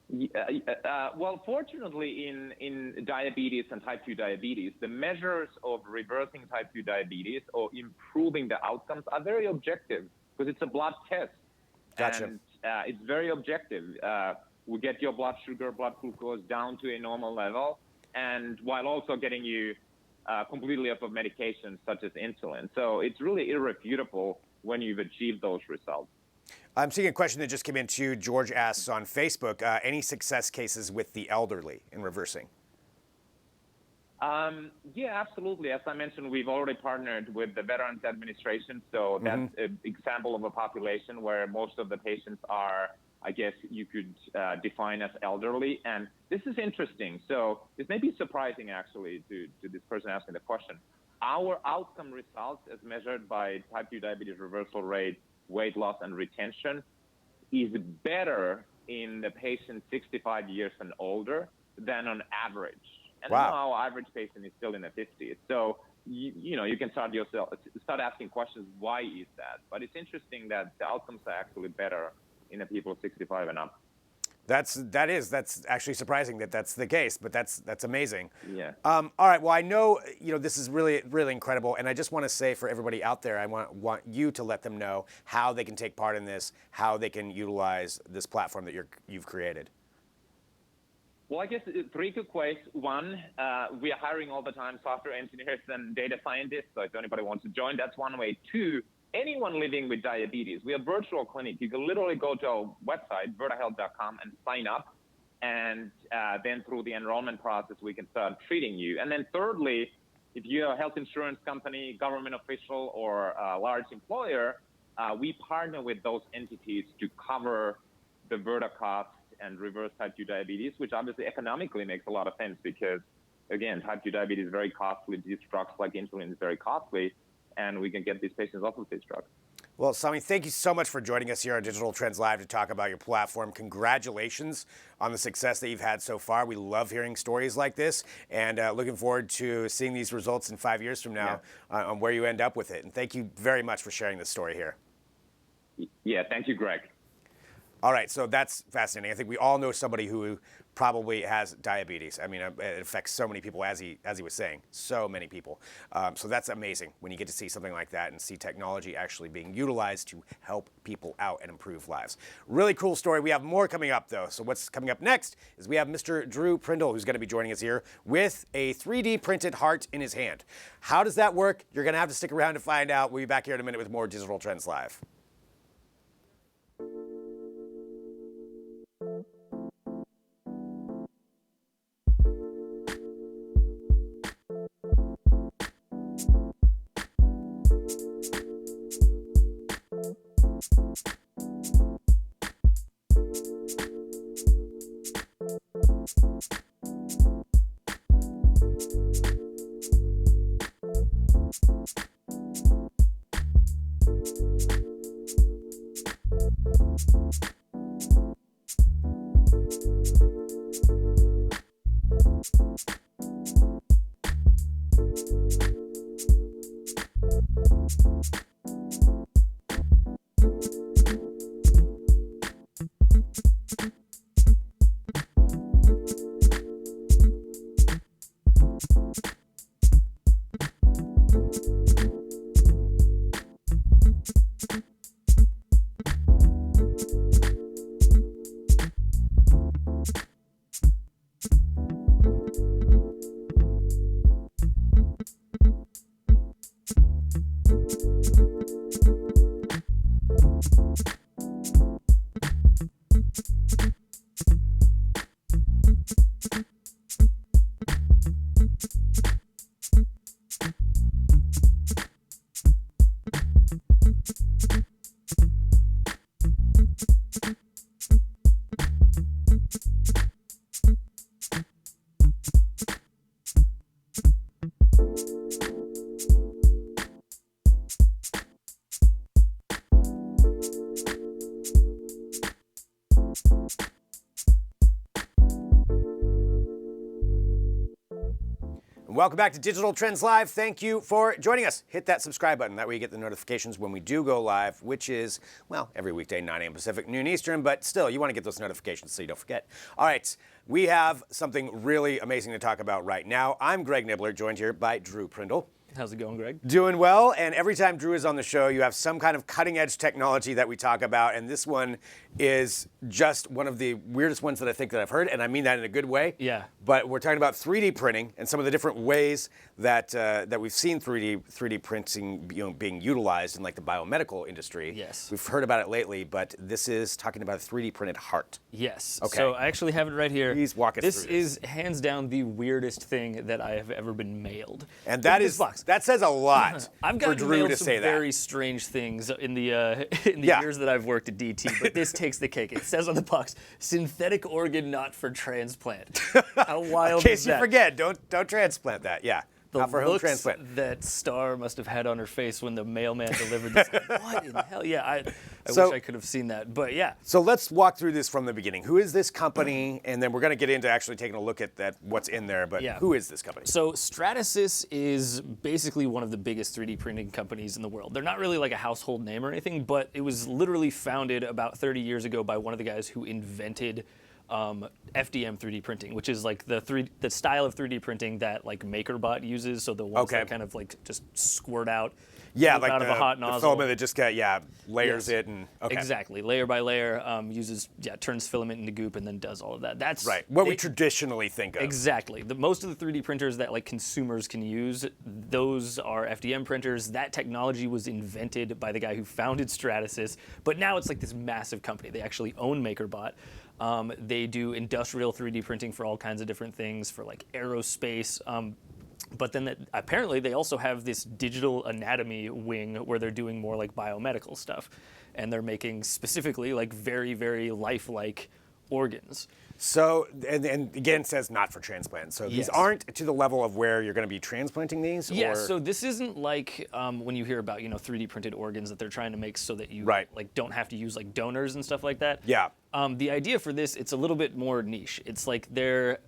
Well, fortunately, in diabetes and type 2 diabetes, the measures of reversing type 2 diabetes or improving the outcomes are very objective because it's a blood test. Gotcha. And it's very objective. We get your blood sugar, blood glucose down to a normal level, and while also getting you completely off of medications such as insulin. So it's really irrefutable when you've achieved those results. I'm seeing a question that just came in too. George asks on Facebook, any success cases with the elderly in reversing? Yeah, absolutely. As I mentioned, we've already partnered with the Veterans Administration. So that's an example of a population where most of the patients are, I guess you could define as elderly. And this is interesting. So this may be surprising actually to this person asking the question. Our outcome results as measured by type 2 diabetes reversal rate, weight loss, and retention is better in the patient 65 years and older than on average. And wow. Our average patient is still in the 50s. So, you can start asking questions, why is that? But it's interesting that the outcomes are actually better in the people 65 and up. That's actually surprising that that's the case, but that's amazing. Yeah. All right. Well, I know this is really, really incredible, and I just want to say for everybody out there, I want you to let them know how they can take part in this, how they can utilize this platform that you've created. Well, I guess 3 quick ways. One, we are hiring all the time software engineers and data scientists. So if anybody wants to join, that's one way. 2, anyone living with diabetes, we have virtual clinic. You can literally go to our website, virtahealth.com, and sign up. And then through the enrollment process, we can start treating you. And then thirdly, if you're a health insurance company, government official, or a large employer, we partner with those entities to cover the Virta costs and reverse type 2 diabetes, which obviously economically makes a lot of sense because, again, type 2 diabetes is very costly. These drugs like insulin is very costly, and we can get these patients off of these drugs. Well, Sami, thank you so much for joining us here on Digital Trends Live to talk about your platform. Congratulations on the success that you've had so far. We love hearing stories like this, and looking forward to seeing these results in 5 years from now on where you end up with it. And thank you very much for sharing this story here. Yeah, thank you, Greg. All right, so that's fascinating. I think we all know somebody who probably has diabetes. I mean, it affects so many people, as he was saying, so many people. So that's amazing when you get to see something like that and see technology actually being utilized to help people out and improve lives. Really cool story. We have more coming up, though. So what's coming up next is we have Mr. Drew Prindle, who's going to be joining us here with a 3D printed heart in his hand. How does that work? You're going to have to stick around to find out. We'll be back here in a minute with more Digital Trends Live. Welcome back to Digital Trends Live. Thank you for joining us. Hit that subscribe button. That way you get the notifications when we do go live, which is, well, every weekday, 9 a.m. Pacific, noon Eastern, but still, you want to get those notifications so you don't forget. All right, we have something really amazing to talk about right now. I'm Greg Nibbler, joined here by Drew Prindle. How's it going, Greg? Doing well, and every time Drew is on the show, you have some kind of cutting-edge technology that we talk about, and this one is just one of the weirdest ones that I think that I've heard, and I mean that in a good way. Yeah. But we're talking about 3D printing and some of the different ways that that we've seen 3D printing being utilized in like the biomedical industry. Yes. We've heard about it lately, but this is talking about a 3D printed heart. Yes. Okay. So I actually have it right here. Please walk us through this. This is hands down the weirdest thing that I have ever been mailed. And that is that says a lot I've for gotten Drew mailed to some say that. very strange things in the Yeah. years that I've worked at DT, but this takes the cake. It says on the box, synthetic organ not for transplant. How wild In is case that? you forget, don't transplant that. Yeah. The Not for home looks transplant. that Star must have had on her face when the mailman delivered this. Like, what in the hell? Yeah, I So- wish I could have seen that. But yeah. So let's walk through this from the beginning. Who is this company? And then we're going to get into actually taking a look at what's in there. But Yeah. who is this company? So Stratasys is basically one of the biggest 3D printing companies in the world. They're not really like a household name or anything, but it was literally founded about 30 years ago by one of the guys who invented FDM 3D printing, which is like the style of 3D printing that like MakerBot uses. So the ones that kind of like just squirt out. Yeah, like out of a hot the nozzle. filament that just layers Yes. it and okay. Exactly, layer by layer, turns filament into goop and then does all of that. That's Right. What we traditionally think of. Exactly. Most of the 3D printers that like consumers can use, those are FDM printers. That technology was invented by the guy who founded Stratasys, but now it's like this massive company. They actually own MakerBot. They do industrial 3D printing for all kinds of different things, for like aerospace. But then apparently they also have this digital anatomy wing where they're doing more like biomedical stuff. And they're making specifically like very, very lifelike organs. So, and again, it says not for transplant. So these Yes. aren't to the level of where you're going to be transplanting these? Yeah, or? so this isn't like when you hear about 3D printed organs that they're trying to make so that you Right. like don't have to use like donors and stuff like that. Yeah. The idea for this, it's a little bit more niche. It's like they're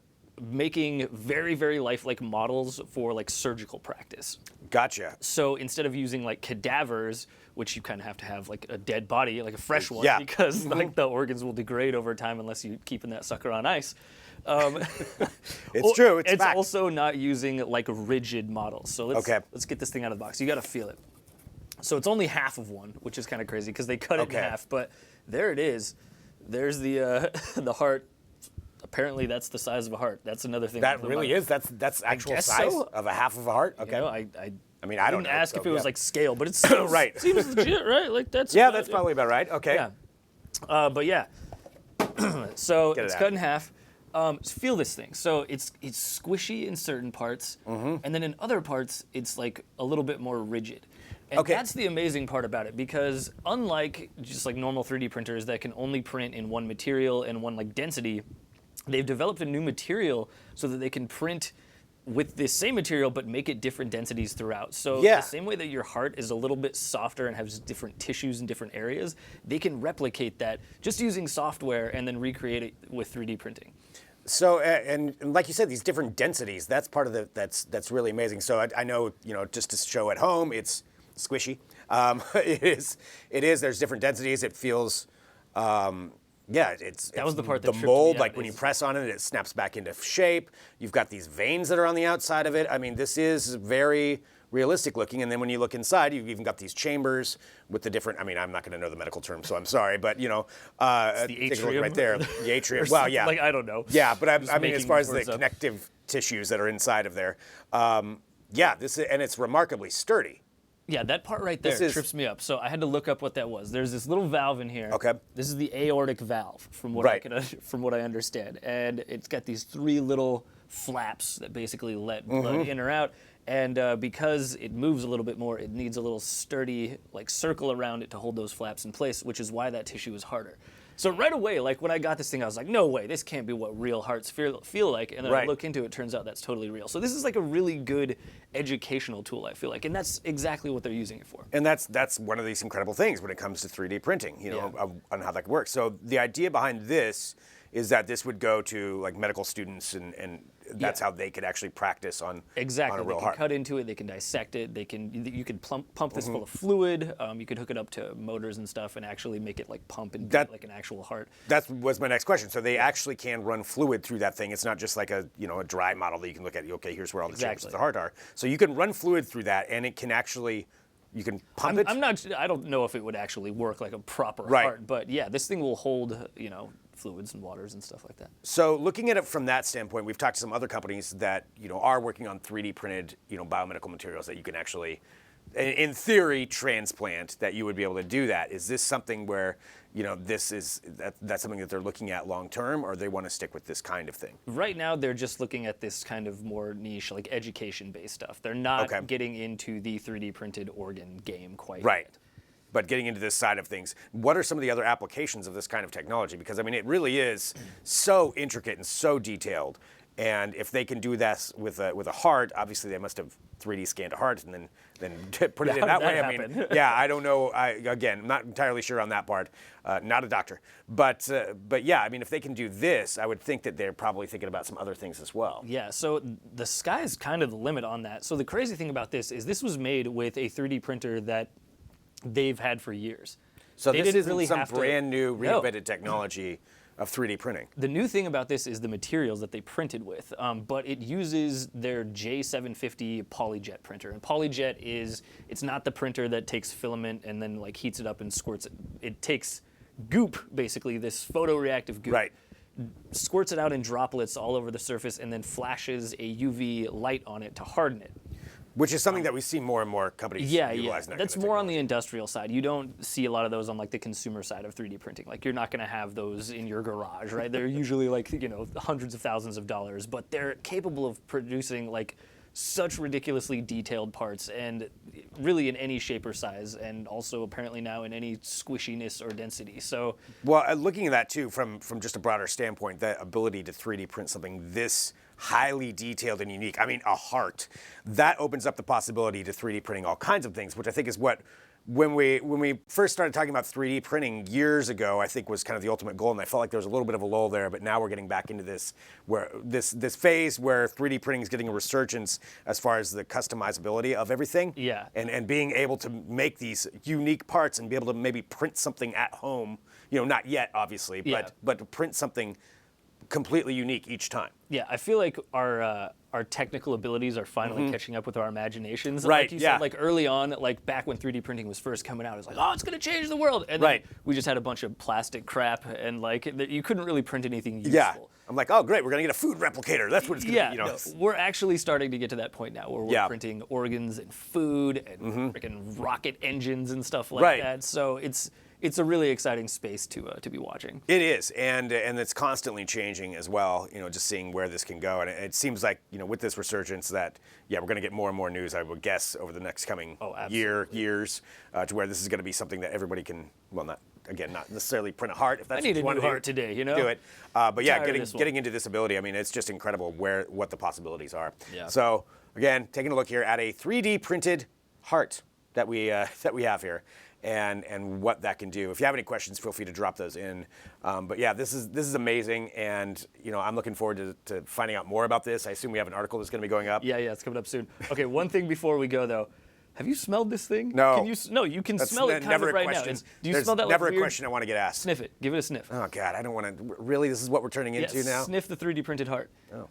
making very, very lifelike models for like surgical practice. Gotcha. So instead of using like cadavers, which you kind of have to have like a dead body, like a fresh one, Yeah. because like the organs will degrade over time unless you keeping that sucker on ice. It's true. It's fact. also not using like rigid models. So let's get this thing out of the box. You got to feel it. So it's only half of one, which is kind of crazy because they cut it in half. But there it is. There's the the heart. Apparently that's the size of a heart. That's another thing. That really is? That's actual guess size so. of a half of a heart? Okay. You know, I mean, I don't didn't know. ask so, if it was yeah. like scale, but it's Right. Seems legit, right? Like that's Yeah, about that's it. probably about right. Okay. Yeah. But yeah. So Get it it's out. cut in half. Feel this thing. So it's squishy in certain parts, and then in other parts it's like a little bit more rigid. And Okay. that's the amazing part about it, because unlike just like normal 3D printers that can only print in one material and one like density, they've developed a new material so that they can print with this same material but make it different densities throughout. So Yeah. the same way that your heart is a little bit softer and has different tissues in different areas, they can replicate that just using software and then recreate it with 3D printing. So, and like you said, these different densities, that's part of that's really amazing. So I know, just to show at home, it's squishy. It is, there's different densities. It feels, That was the part that the tripped mold, me out, like when you press on it, it snaps back into shape. You've got these veins that are on the outside of it. I mean, this is very realistic looking. And then when you look inside, you've even got these chambers with the different, I mean, I'm not going to know the medical term, so I'm sorry, but take a look atrium? right there. The atrium. Or Well, something, yeah. like, I don't know. Yeah, but I mean, as making far as the words up. connective tissues that are inside of there, and it's remarkably sturdy. Yeah, that part right there This is- trips me up. So I had to look up what that was. There's this little valve in here. Okay. This is the aortic valve, from what Right. from what I understand, and it's got these three little flaps that basically let blood in or out. And because it moves a little bit more, it needs a little sturdy like circle around it to hold those flaps in place, which is why that tissue is harder. So right away, like when I got this thing, I was like, no way, this can't be what real hearts feel like. And then I Right. look into it, turns out that's totally real. So this is like a really good educational tool, I feel like. And that's exactly what they're using it for. And that's one of these incredible things when it comes to 3D printing, on how that works. So the idea behind this is that this would go to like medical students and that's how they could actually practice on Exactly. on a real They can heart. cut into it. They can dissect it. You could pump this full of fluid. You could hook it up to motors and stuff and actually make it like pump and beat like an actual heart. That was my next question. So they actually can run fluid through that thing. It's not just like a dry model that you can look at. Okay, here's where all the chambers of the heart are. So you can run fluid through that, and it can actually, you can pump it. I don't know if it would actually work like a proper Right. heart, but yeah, this thing will hold fluids and waters and stuff like that. So looking at it from that standpoint, we've talked to some other companies that are working on 3D printed biomedical materials that you can actually, in theory, transplant. That you would be able to do that. Is this something where that's something that they're looking at long term, or they want to stick with this kind of thing? Right now, they're just looking at this kind of more niche, like education-based stuff. They're not getting into the 3D printed organ game quite yet. But getting into this side of things, what are some of the other applications of this kind of technology? Because I mean, it really is so intricate and so detailed. And if they can do that with a heart, obviously they must have 3D scanned a heart and then put it in that way. I mean, I don't know. I'm not entirely sure on that part. Not a doctor, but yeah, I mean, if they can do this, I would think that they're probably thinking about some other things as well. Yeah. So the sky is kind of the limit on that. So the crazy thing about this is this was made with a 3D printer that they've had for years. So they this didn't isn't really some have brand new reinvented technology of 3D printing. The new thing about this is the materials that they printed with, but it uses their J750 polyjet printer. And polyjet it's not the printer that takes filament and then like heats it up and squirts it. It takes goop, basically, this photoreactive goop. Right. Squirts it out in droplets all over the surface and then flashes a UV light on it to harden it. Which is something that we see more and more companies utilizing. That's more on the industrial side. You don't see a lot of those on like the consumer side of 3D printing. Like you're not going to have those in your garage, right? They're usually like hundreds of thousands of dollars, but they're capable of producing like such ridiculously detailed parts, and really in any shape or size, and also apparently now in any squishiness or density. So, well, looking at that too from just a broader standpoint, that ability to 3D print something this highly detailed and unique. I mean, a heart, that opens up the possibility to 3D printing all kinds of things, which I think is what, when we first started talking about 3D printing years ago, I think was kind of the ultimate goal, and I felt like there was a little bit of a lull there, but now we're getting back into this phase where 3D printing is getting a resurgence as far as the customizability of everything. Yeah. And being able to make these unique parts and be able to maybe print something at home, not yet obviously, but to print something completely unique each time. Yeah, I feel like our technical abilities are finally catching up with our imaginations. Right, Like you said, like early on, like back when 3D printing was first coming out, it was like, oh, it's going to change the world. And then we just had a bunch of plastic crap, and like you couldn't really print anything useful. Yeah. I'm like, oh, great, we're going to get a food replicator. That's what it's going to be. No, we're actually starting to get to that point now where we're printing organs and food and freaking rocket engines and stuff like that. So it's a really exciting space to be watching. It is, and it's constantly changing as well. Just seeing where this can go, and it seems like with this resurgence that we're going to get more and more news. I would guess over the next coming years to where this is going to be something that everybody can. Well, not necessarily print a heart if that's I need what you a want new to heart today, do it. But yeah, getting into this ability. I mean, it's just incredible what the possibilities are. Yeah. So again, taking a look here at a 3D printed heart that we have here. And what that can do. If you have any questions, feel free to drop those in. But yeah, this is amazing, and I'm looking forward to finding out more about this. I assume we have an article that's going to be going up. Yeah, it's coming up soon. Okay, one thing before we go though. Have you smelled this thing? No. You can smell it kind of right now. Do you There's smell that? Never like a weird? question I want to get asked. Sniff it. Give it a sniff. Oh God, I don't want to. Really, this is what we're turning into now. Sniff the 3D printed heart. Oh.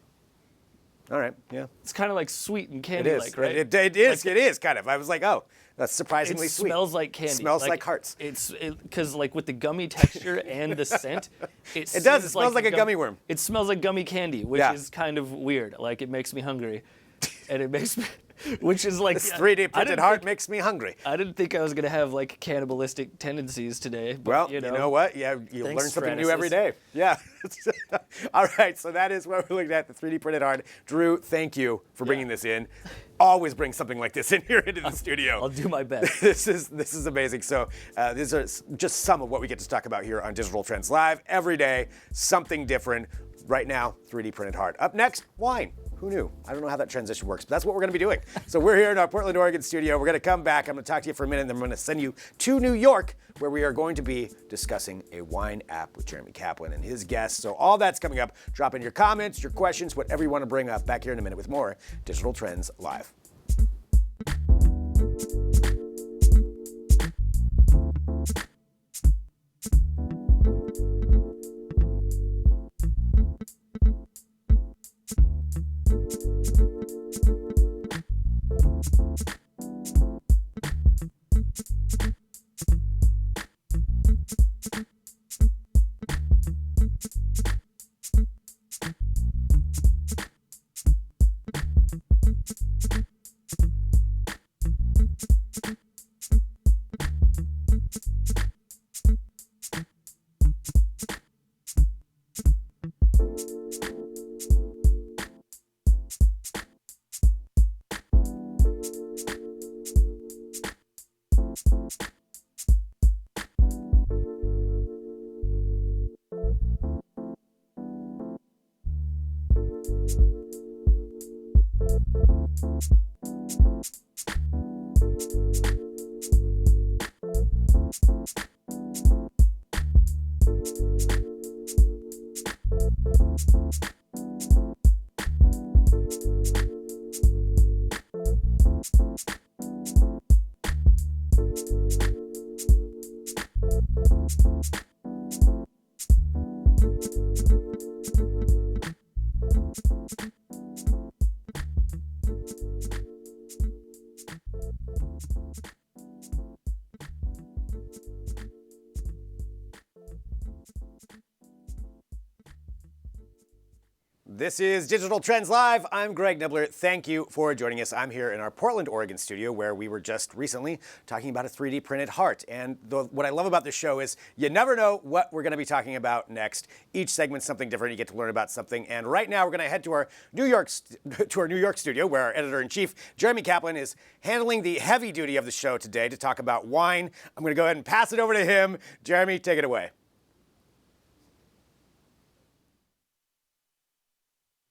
All right. Yeah. It's kind of like sweet and candy-like, right? It is. Like, it is kind of. I was like, oh, that's surprisingly sweet. It smells like candy. Smells like hearts. Because like with the gummy texture and the scent, it does. It smells like a gummy worm. It smells like gummy candy, which is kind of weird. Like it makes me hungry, and it makes me. Which is like this 3D printed heart makes me hungry. I didn't think I was gonna have like cannibalistic tendencies today. But, well, you know what? Yeah, you learn something new every day. Yeah. All right, so that is what we're looking at, the 3D printed heart. Drew, thank you for bringing this in. Always bring something like this in here into the studio. I'll do my best. This is amazing. So these are just some of what we get to talk about here on Digital Trends Live every day. Something different. Right now, 3D printed heart. Up next, wine. Who knew? I don't know how that transition works, but that's what we're going to be doing. So we're here in our Portland, Oregon studio. We're going to come back. I'm going to talk to you for a minute, and then I'm going to send you to New York, where we are going to be discussing a wine app with Jeremy Kaplan and his guests. So all that's coming up. Drop in your comments, your questions, whatever you want to bring up. Back here in a minute with more Digital Trends Live. This is Digital Trends Live. I'm Greg Nibbler. Thank you for joining us. I'm here in our Portland, Oregon studio where we were just recently talking about a 3D printed heart. And what I love about this show is you never know what we're going to be talking about next. Each segment's something different. You get to learn about something. And right now we're going to head to our New York studio where our editor-in-chief, Jeremy Kaplan, is handling the heavy duty of the show today to talk about wine. I'm going to go ahead and pass it over to him. Jeremy, take it away.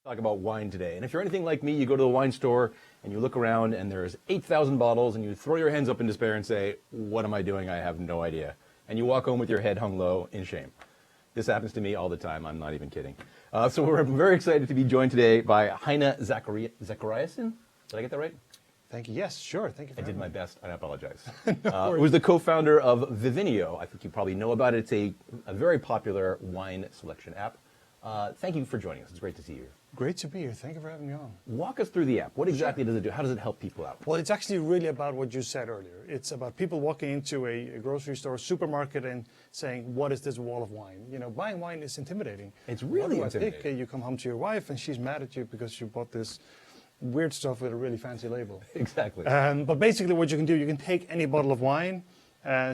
Talk about wine today. And if you're anything like me, you go to the wine store and you look around and there's 8,000 bottles and you throw your hands up in despair and say, what am I doing? I have no idea. And you walk home with your head hung low in shame. This happens to me all the time. I'm not even kidding. So we're very excited to be joined today by Heine Zachariasen. Did I get that right? Thank you. Yes, sure. Thank you for I did having my me. best, and I apologize. Who's the co-founder of Vivino. I think you probably know about it. It's a very popular wine selection app. Thank you for joining us. It's great to see you. Great to be here. Thank you for having me on. Walk us through the app. What exactly does it do? How does it help people out? Well, it's actually really about what you said earlier. It's about people walking into a grocery store, supermarket, and saying, what is this wall of wine? You know, buying wine is intimidating. It's really What do I pick? intimidating. You come home to your wife, and she's mad at you because you bought this weird stuff with a really fancy label. Exactly. But basically what you can do, you can take any bottle of wine,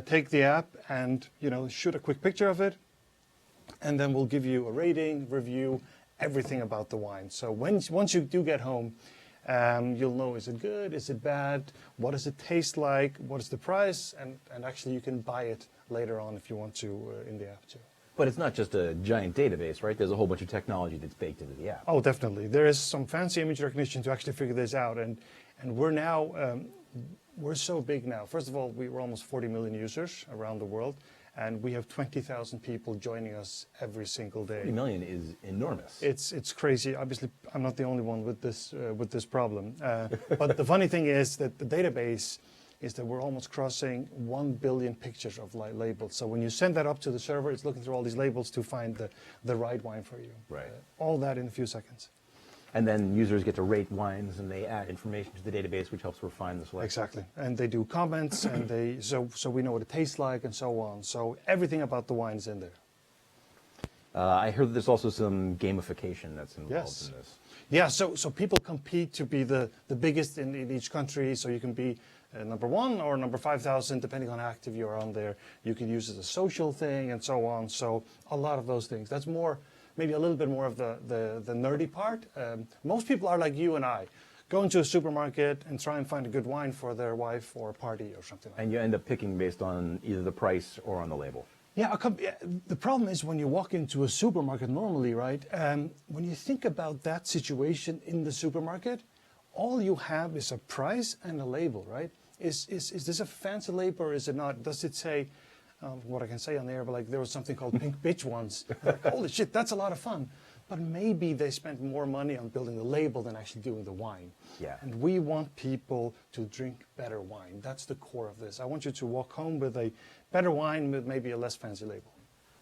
take the app, and shoot a quick picture of it, and then we'll give you a rating, review, everything about the wine. So once you do get home, you'll know, is it good, is it bad, what does it taste like, what is the price, and actually you can buy it later on if you want to in the app too. But it's not just a giant database, right? There's a whole bunch of technology that's baked into the app. Oh, definitely. There is some fancy image recognition to actually figure this out, and we're now, we're so big now. First of all, we're almost 40 million users around the world, and we have 20,000 people joining us every single day. 30 million is enormous. It's crazy. Obviously, I'm not the only one with this problem. But the funny thing is that the database is that we're almost crossing 1 billion pictures of labels. So when you send that up to the server, it's looking through all these labels to find the right wine for you. Right. All that in a few seconds. And then users get to rate wines, and they add information to the database, which helps refine the selection. Exactly. And they do comments, and so we know what it tastes like, and so on. So everything about the wine is in there. I heard that there's also some gamification that's involved in this. Yeah, so people compete to be the biggest in each country. So you can be number 1 or number 5,000, depending on how active you're on there. You can use it as a social thing and so on. So a lot of those things. That's more, maybe a little bit more of the nerdy part. Most people are like you and I. Go into a supermarket and try and find a good wine for their wife or a party or something like that. And you end up picking based on either the price or on the label. Yeah, the problem is when you walk into a supermarket normally, right? When you think about that situation in the supermarket, all you have is a price and a label, right? Is this a fancy label or is it not? Does it say, what I can say on the air, but like there was something called Pink Bitch once. Like, holy shit, that's a lot of fun. But maybe they spent more money on building the label than actually doing the wine. Yeah. And we want people to drink better wine. That's the core of this. I want you to walk home with a better wine with maybe a less fancy label.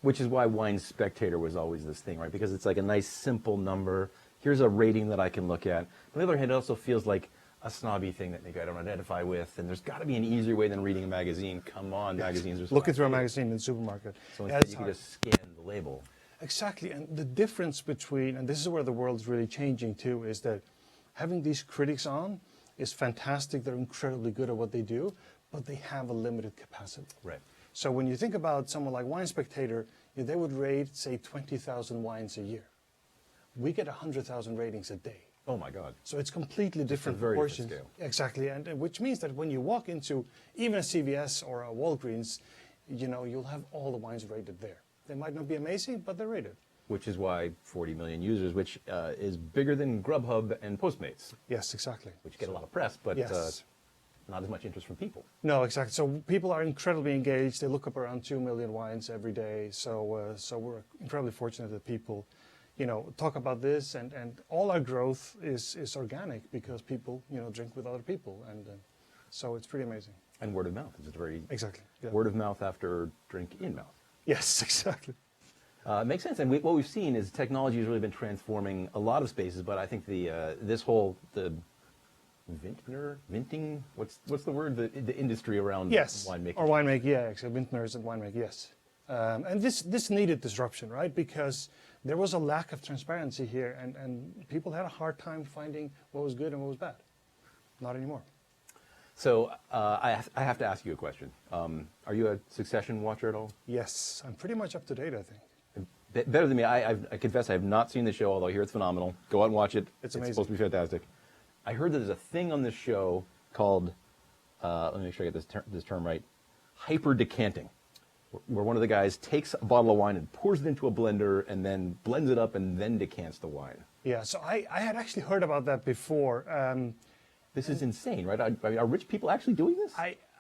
Which is why Wine Spectator was always this thing, right? Because it's like a nice, simple number. Here's a rating that I can look at. On the other hand, it also feels like a snobby thing that maybe I don't identify with. And there's got to be an easier way than reading a magazine. Come on, magazines are looking through a magazine in the supermarket. So instead you can just scan the label. Exactly, and the difference between, and this is where the world's really changing too, is that having these critics on is fantastic. They're incredibly good at what they do, but they have a limited capacity. Right. So when you think about someone like Wine Spectator, they would rate, say, 20,000 wines a year. We get 100,000 ratings a day. Oh my God. So it's completely different very different proportions. scale. Exactly, and which means that when you walk into even a CVS or a Walgreens, you'll have all the wines rated there. They might not be amazing, but they're rated. Which is why 40 million users, which is bigger than Grubhub and Postmates. Yes, exactly. Which get a lot of press, but yes. Not as much interest from people. No, exactly. So people are incredibly engaged. They look up around 2 million wines every day. So we're incredibly fortunate that people, talk about this. And all our growth is organic because people, drink with other people. And so it's pretty amazing. And word of mouth. It's very exactly word of mouth after drink in mouth. Yes, exactly. Makes sense. And what we've seen is technology has really been transforming a lot of spaces. But I think the minting, what's the word? The industry around winemaking. Or winemaking, yeah, actually, vintners and winemaking, yes. And this needed disruption, right? Because there was a lack of transparency here, and people had a hard time finding what was good and what was bad. Not anymore. So I have to ask you a question. Are you a Succession watcher at all? Yes, I'm pretty much up to date, I think. Better than me. I confess I have not seen the show, although I hear it's phenomenal. Go out and watch it. It's amazing. It's supposed to be fantastic. I heard that there's a thing on this show called, let me make sure I get this term right, hyper decanting, where one of the guys takes a bottle of wine and pours it into a blender and then blends it up and then decants the wine. Yeah, so I had actually heard about that before. This is insane, right? Are rich people actually doing this?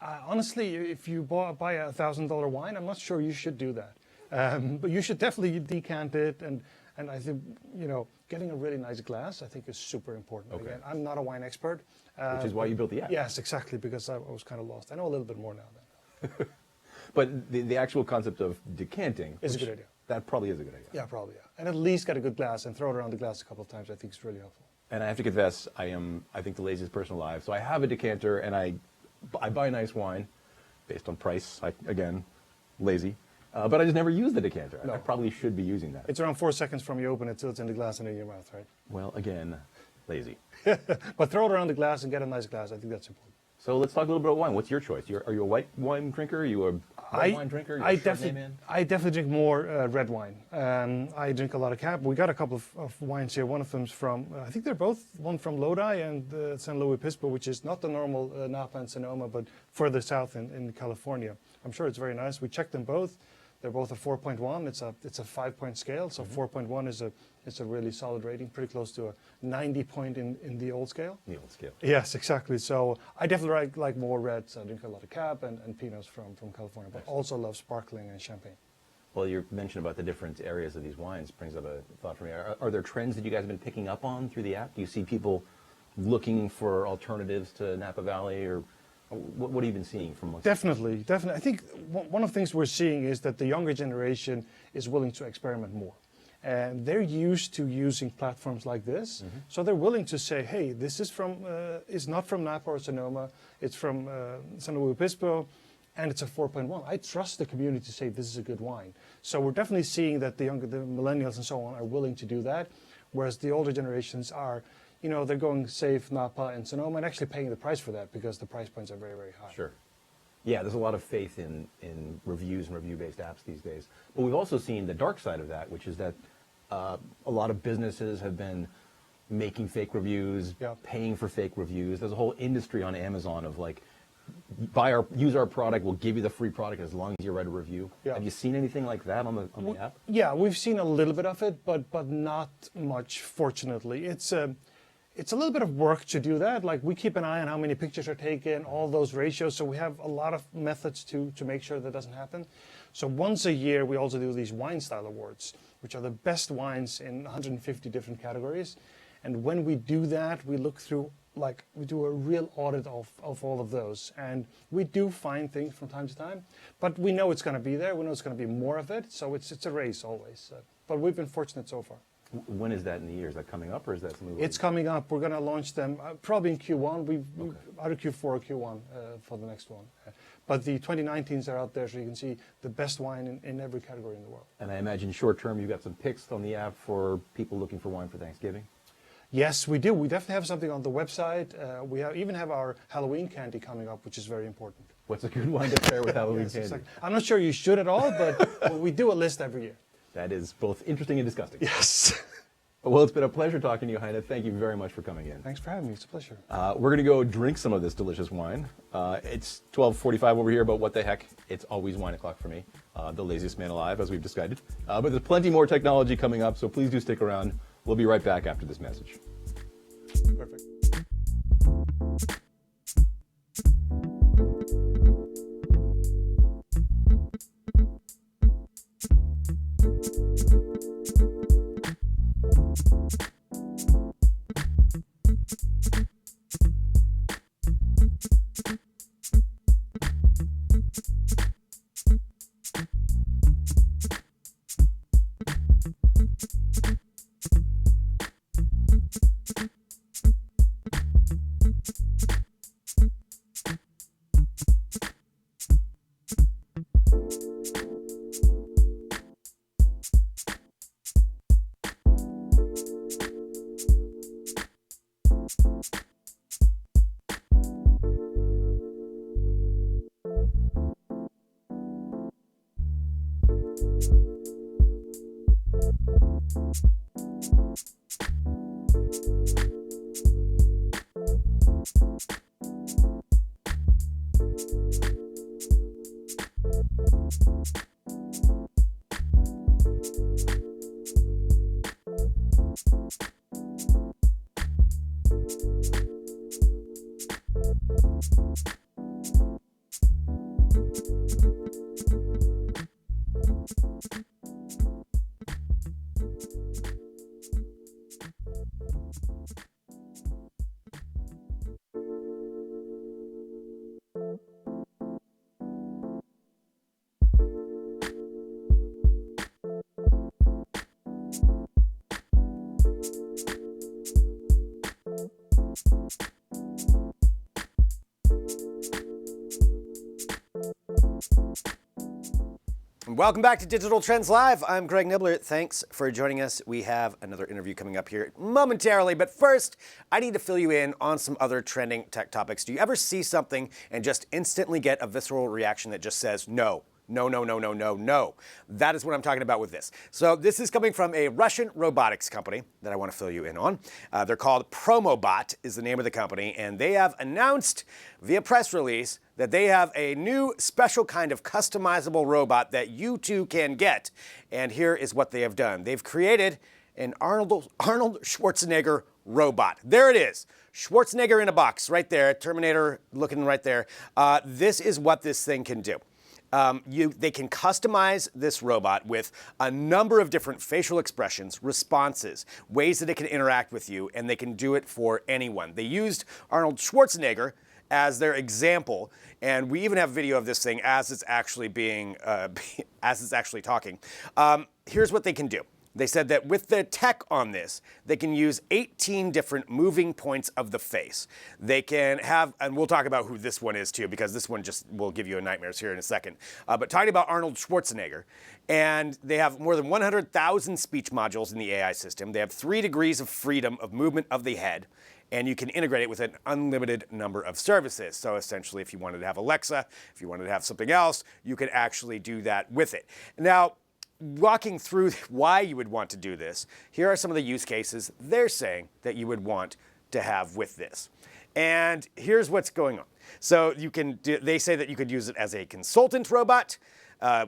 Honestly, if you buy a $1,000 wine, I'm not sure you should do that. But you should definitely decant it, and I think, getting a really nice glass, I think, is super important. Okay. Again, I'm not a wine expert. Which is why you built the app. Yes, exactly, because I was kind of lost. I know a little bit more now then. But the actual concept of decanting is a good idea. That probably is a good idea. Yeah, probably, yeah. And at least get a good glass and throw it around the glass a couple of times. I think it's really helpful. And I have to confess, I think the laziest person alive. So I have a decanter, and I buy nice wine based on price. Again, lazy. But I just never use the decanter. No. I probably should be using that. It's around 4 seconds from you open it till it's in the glass and in your mouth, right? Well, again, lazy. But throw it around the glass and get a nice glass. I think that's important. So let's talk a little bit about wine. What's your choice? Are you a white wine drinker? Are you a red wine drinker? I definitely drink more red wine. I drink a lot of Cab. We got a couple of wines here. One of them's from, I think they're both, one from Lodi and San Luis Obispo, which is not the normal Napa and Sonoma, but further south in California. I'm sure it's very nice. We checked them both. They're both a 4.1. It's a 5-point scale, so 4.1 is a really solid rating, pretty close to a 90 point in the old scale. The old scale. Yes, exactly. So I definitely like more reds. I drink a lot of Cab and Pinots from California, but also love sparkling and champagne. Well, you mentioned about the different areas of these wines brings up a thought for me. Are there trends that you guys have been picking up on through the app? Do you see people looking for alternatives to Napa Valley, or what have you been seeing from most? Definitely. I think one of the things we're seeing is that the younger generation is willing to experiment more. And they're used to using platforms like this, so they're willing to say, hey, this is is not from Napa or Sonoma, it's from San Luis Obispo, and it's a 4.1. I trust the community to say this is a good wine. So we're definitely seeing that the millennials and so on are willing to do that, whereas the older generations are, they're going safe, Napa and Sonoma, and actually paying the price for that because the price points are very, very high. Sure. Yeah, there's a lot of faith in reviews and review-based apps these days. But we've also seen the dark side of that, which is that a lot of businesses have been making fake reviews, paying for fake reviews. There's a whole industry on Amazon of use our product, we'll give you the free product as long as you write a review. Yeah. Have you seen anything like that on the app? Yeah, we've seen a little bit of it, but not much, fortunately. It's a little bit of work to do that. Like, we keep an eye on how many pictures are taken, all those ratios, so we have a lot of methods to make sure that doesn't happen. So once a year, we also do these wine style awards, which are the best wines in 150 different categories. And when we do that, we look through, like, we do a real audit of all of those. And we do find things from time to time, but we know it's going to be there. We know it's going to be more of it. So it's a race always. But we've been fortunate so far. When is that in the year? Is that coming up, or is that something? It's coming up. We're going to launch them probably in Q1. Either Q4 or Q1 for the next one. But the 2019s are out there, so you can see the best wine in every category in the world. And I imagine short term, you've got some picks on the app for people looking for wine for Thanksgiving. Yes, we do. We definitely have something on the website. We even have our Halloween candy coming up, which is very important. What's a good wine to pair with Halloween Yes, candy? exactly. I'm not sure you should at all, but we do a list every year. That is both interesting and disgusting. Yes. Well, it's been a pleasure talking to you, Heine. Thank you very much for coming in. Thanks for having me. It's a pleasure. We're going to go drink some of this delicious wine. It's 12:45 over here, but what the heck? It's always wine o'clock for me. The laziest man alive, as we've decided. But there's plenty more technology coming up, so please do stick around. We'll be right back after this message. Perfect. Welcome back to Digital Trends Live. I'm Greg Nibbler. Thanks for joining us. We have another interview coming up here momentarily, but first, I need to fill you in on some other trending tech topics. Do you ever see something and just instantly get a visceral reaction that just says no? No, no, no, no, no, no. That is what I'm talking about with this. So this is coming from a Russian robotics company that I want to fill you in on. They're called Promobot is the name of the company, and they have announced via press release that they have a new special kind of customizable robot that you too can get. And here is what they have done. They've created an Arnold Schwarzenegger robot. There it is. Schwarzenegger in a box right there, Terminator looking right there. This is what this thing can do. They can customize this robot with a number of different facial expressions, responses, ways that it can interact with you, and they can do it for anyone. They used Arnold Schwarzenegger as their example, and we even have video of this thing as it's actually being, as it's actually talking. Here's what they can do. They said that with the tech on this, they can use 18 different moving points of the face. They can have, and we'll talk about who this one is too, because this one just will give you nightmares here in a second. But talking about Arnold Schwarzenegger, and they have more than 100,000 speech modules in the AI system. They have 3 degrees of freedom of movement of the head, and you can integrate it with an unlimited number of services. So essentially, if you wanted to have Alexa, if you wanted to have something else, you could actually do that with it. Now, walking through why you would want to do this, here are some of the use cases they're saying that you would want to have with this. And here's what's going on. So they say that you could use it as a consultant robot,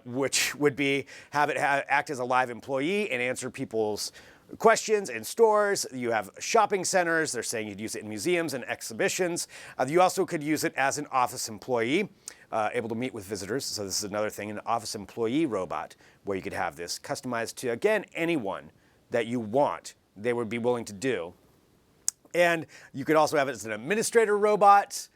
which would be have it act as a live employee and answer people's questions in stores. You have shopping centers. They're saying you'd use it in museums and exhibitions. You also could use it as an office employee, able to meet with visitors. So this is another thing, an office employee robot, where you could have this customized to, again, anyone that you want, they would be willing to do. And you could also have it as an administrator robot.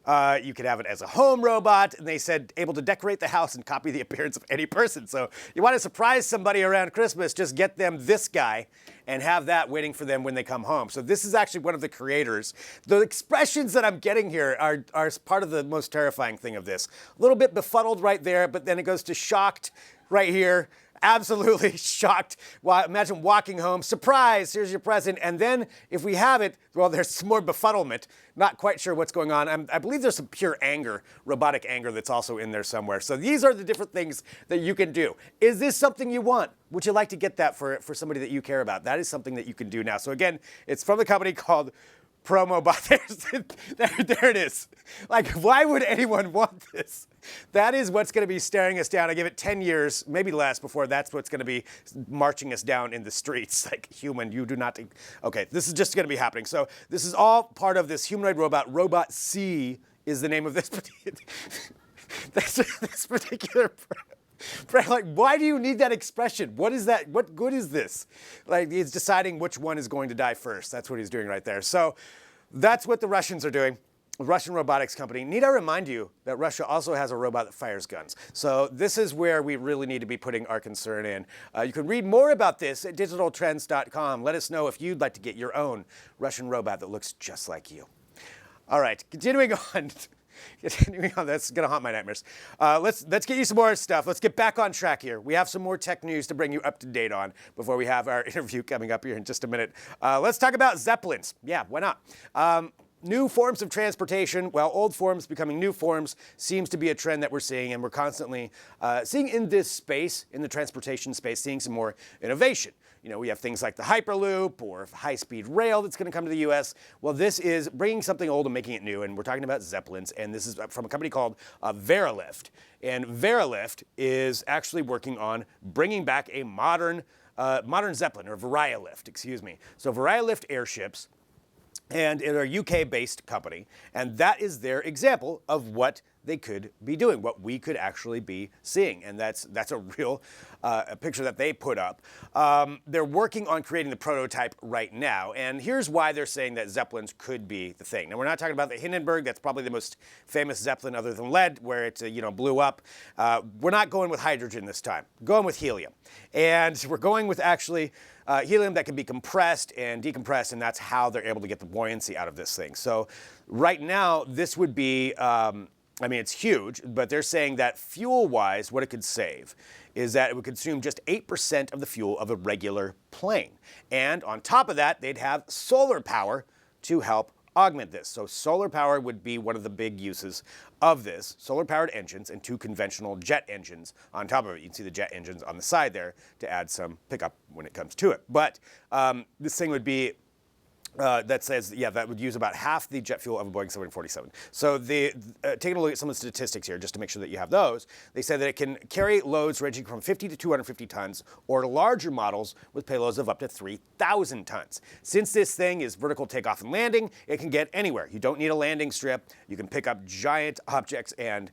You could have it as a home robot, and they said able to decorate the house and copy the appearance of any person. So you want to surprise somebody around Christmas, just get them this guy and have that waiting for them when they come home. So this is actually one of the creators. The expressions that I'm getting here are part of the most terrifying thing of this. A little bit befuddled right there, but then it goes to shocked right here. Absolutely shocked. Imagine walking home, surprise, here's your present. And then if we have it, well, there's some more befuddlement. Not quite sure what's going on. I believe there's some pure anger, robotic anger that's also in there somewhere. So these are the different things that you can do. Is this something you want? Would you like to get that for somebody that you care about? That is something that you can do now. So again, it's from the company called Promobot. There it is. Like, why would anyone want this? That is what's going to be staring us down. I give it 10 years, maybe less, before that's what's going to be marching us down in the streets. Like, human, you do not... Okay, this is just going to be happening. So this is all part of this humanoid robot. Robot C is the name of this this particular... Like, why do you need that expression? What is that? What good is this? Like, he's deciding which one is going to die first. That's what he's doing right there. So that's what the Russians are doing. Russian robotics company. Need I remind you that Russia also has a robot that fires guns. So this is where we really need to be putting our concern in. You can read more about this at digitaltrends.com. Let us know if you'd like to get your own Russian robot that looks just like you. All right, continuing on. That's gonna haunt my nightmares. Let's get you some more stuff. Let's get back on track here. We have some more tech news to bring you up to date on before we have our interview coming up here in just a minute. Let's talk about Zeppelins. Yeah, why not? New forms of transportation, well, old forms becoming new forms, seems to be a trend that we're seeing, and we're constantly seeing in this space, in the transportation space, seeing some more innovation. You know, we have things like the Hyperloop or high-speed rail that's going to come to the U.S. Well, this is bringing something old and making it new, and we're talking about Zeppelins, and this is from a company called Verilift. And Verilift is actually working on bringing back a modern Zeppelin, or Verilift, excuse me. So Verilift airships, and they're a UK-based company, and that is their example of what they could be doing, what we could actually be seeing, and that's a real picture that they put up. They're working on creating the prototype right now, and here's why they're saying that Zeppelins could be the thing. Now, we're not talking about the Hindenburg. That's probably the most famous Zeppelin other than lead, where it blew up. We're not going with hydrogen this time. We're going with helium, and we're going with actually helium that can be compressed and decompressed, and that's how they're able to get the buoyancy out of this thing. So right now, this would be, I mean, it's huge, but they're saying that fuel-wise, what it could save is that it would consume just 8% of the fuel of a regular plane. And on top of that, they'd have solar power to help augment this. So solar power would be one of the big uses of this. Solar-powered engines and 2 conventional jet engines on top of it. You can see the jet engines on the side there to add some pickup when it comes to it. But this thing would be that says, yeah, that would use about half the jet fuel of a Boeing 747. So taking a look at some of the statistics here, just to make sure that you have those, they say that it can carry loads ranging from 50 to 250 tons, or larger models with payloads of up to 3,000 tons. Since this thing is vertical takeoff and landing, it can get anywhere. You don't need a landing strip. You can pick up giant objects and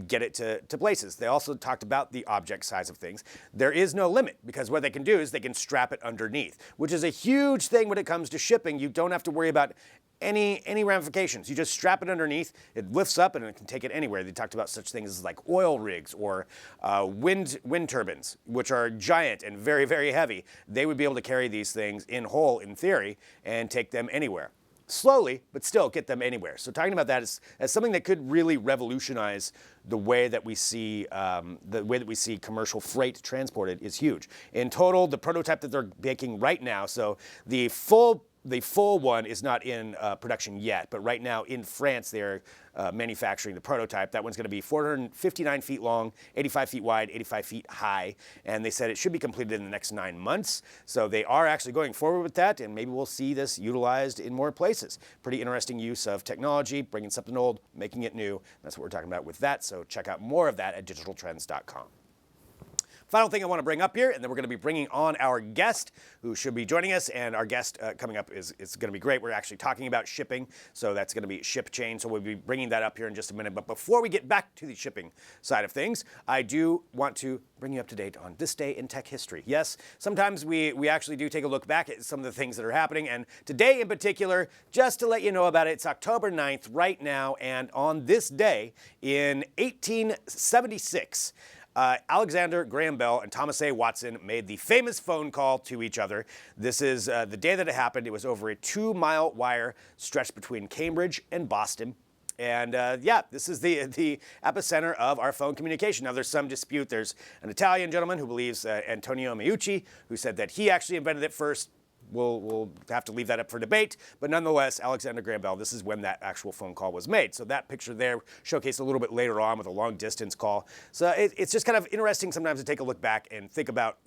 get it to places. They also talked about the object size of things. There is no limit, because what they can do is they can strap it underneath, which is a huge thing when it comes to shipping. You don't have to worry about any ramifications. You just strap it underneath, it lifts up, and it can take it anywhere. They talked about such things as like oil rigs or wind turbines, which are giant and very, very heavy. They would be able to carry these things in whole, in theory, and take them anywhere. Slowly, but still get them anywhere. So talking about that as something that could really revolutionize the way that we see commercial freight transported is huge. In total, the prototype that they're making right now, so the full the full one is not in production yet, but right now in France they're manufacturing the prototype. That one's going to be 459 feet long, 85 feet wide, 85 feet high, and they said it should be completed in the next 9 months. So they are actually going forward with that, and maybe we'll see this utilized in more places. Pretty interesting use of technology, bringing something old, making it new. That's what we're talking about with that. So check out more of that at digitaltrends.com. Final thing I want to bring up here, and then we're going to be bringing on our guest who should be joining us. And our guest coming up is going to be great. We're actually talking about shipping, so that's going to be ShipChain. So we'll be bringing that up here in just a minute. But before we get back to the shipping side of things, I do want to bring you up to date on this day in tech history. Yes, sometimes we actually do take a look back at some of the things that are happening. And today in particular, just to let you know about it, it's October 9th right now. And on this day in 1876, Alexander Graham Bell and Thomas A. Watson made the famous phone call to each other. This is the day that it happened. It was over a 2-mile wire stretched between Cambridge and Boston. And yeah, this is the epicenter of our phone communication. Now, there's some dispute. There's an Italian gentleman who believes, Antonio Meucci, who said that he actually invented it first. We'll have to leave that up for debate, but nonetheless, Alexander Graham Bell, this is when that actual phone call was made. So that picture there showcased a little bit later on with a long distance call. So it's just kind of interesting sometimes to take a look back and think about,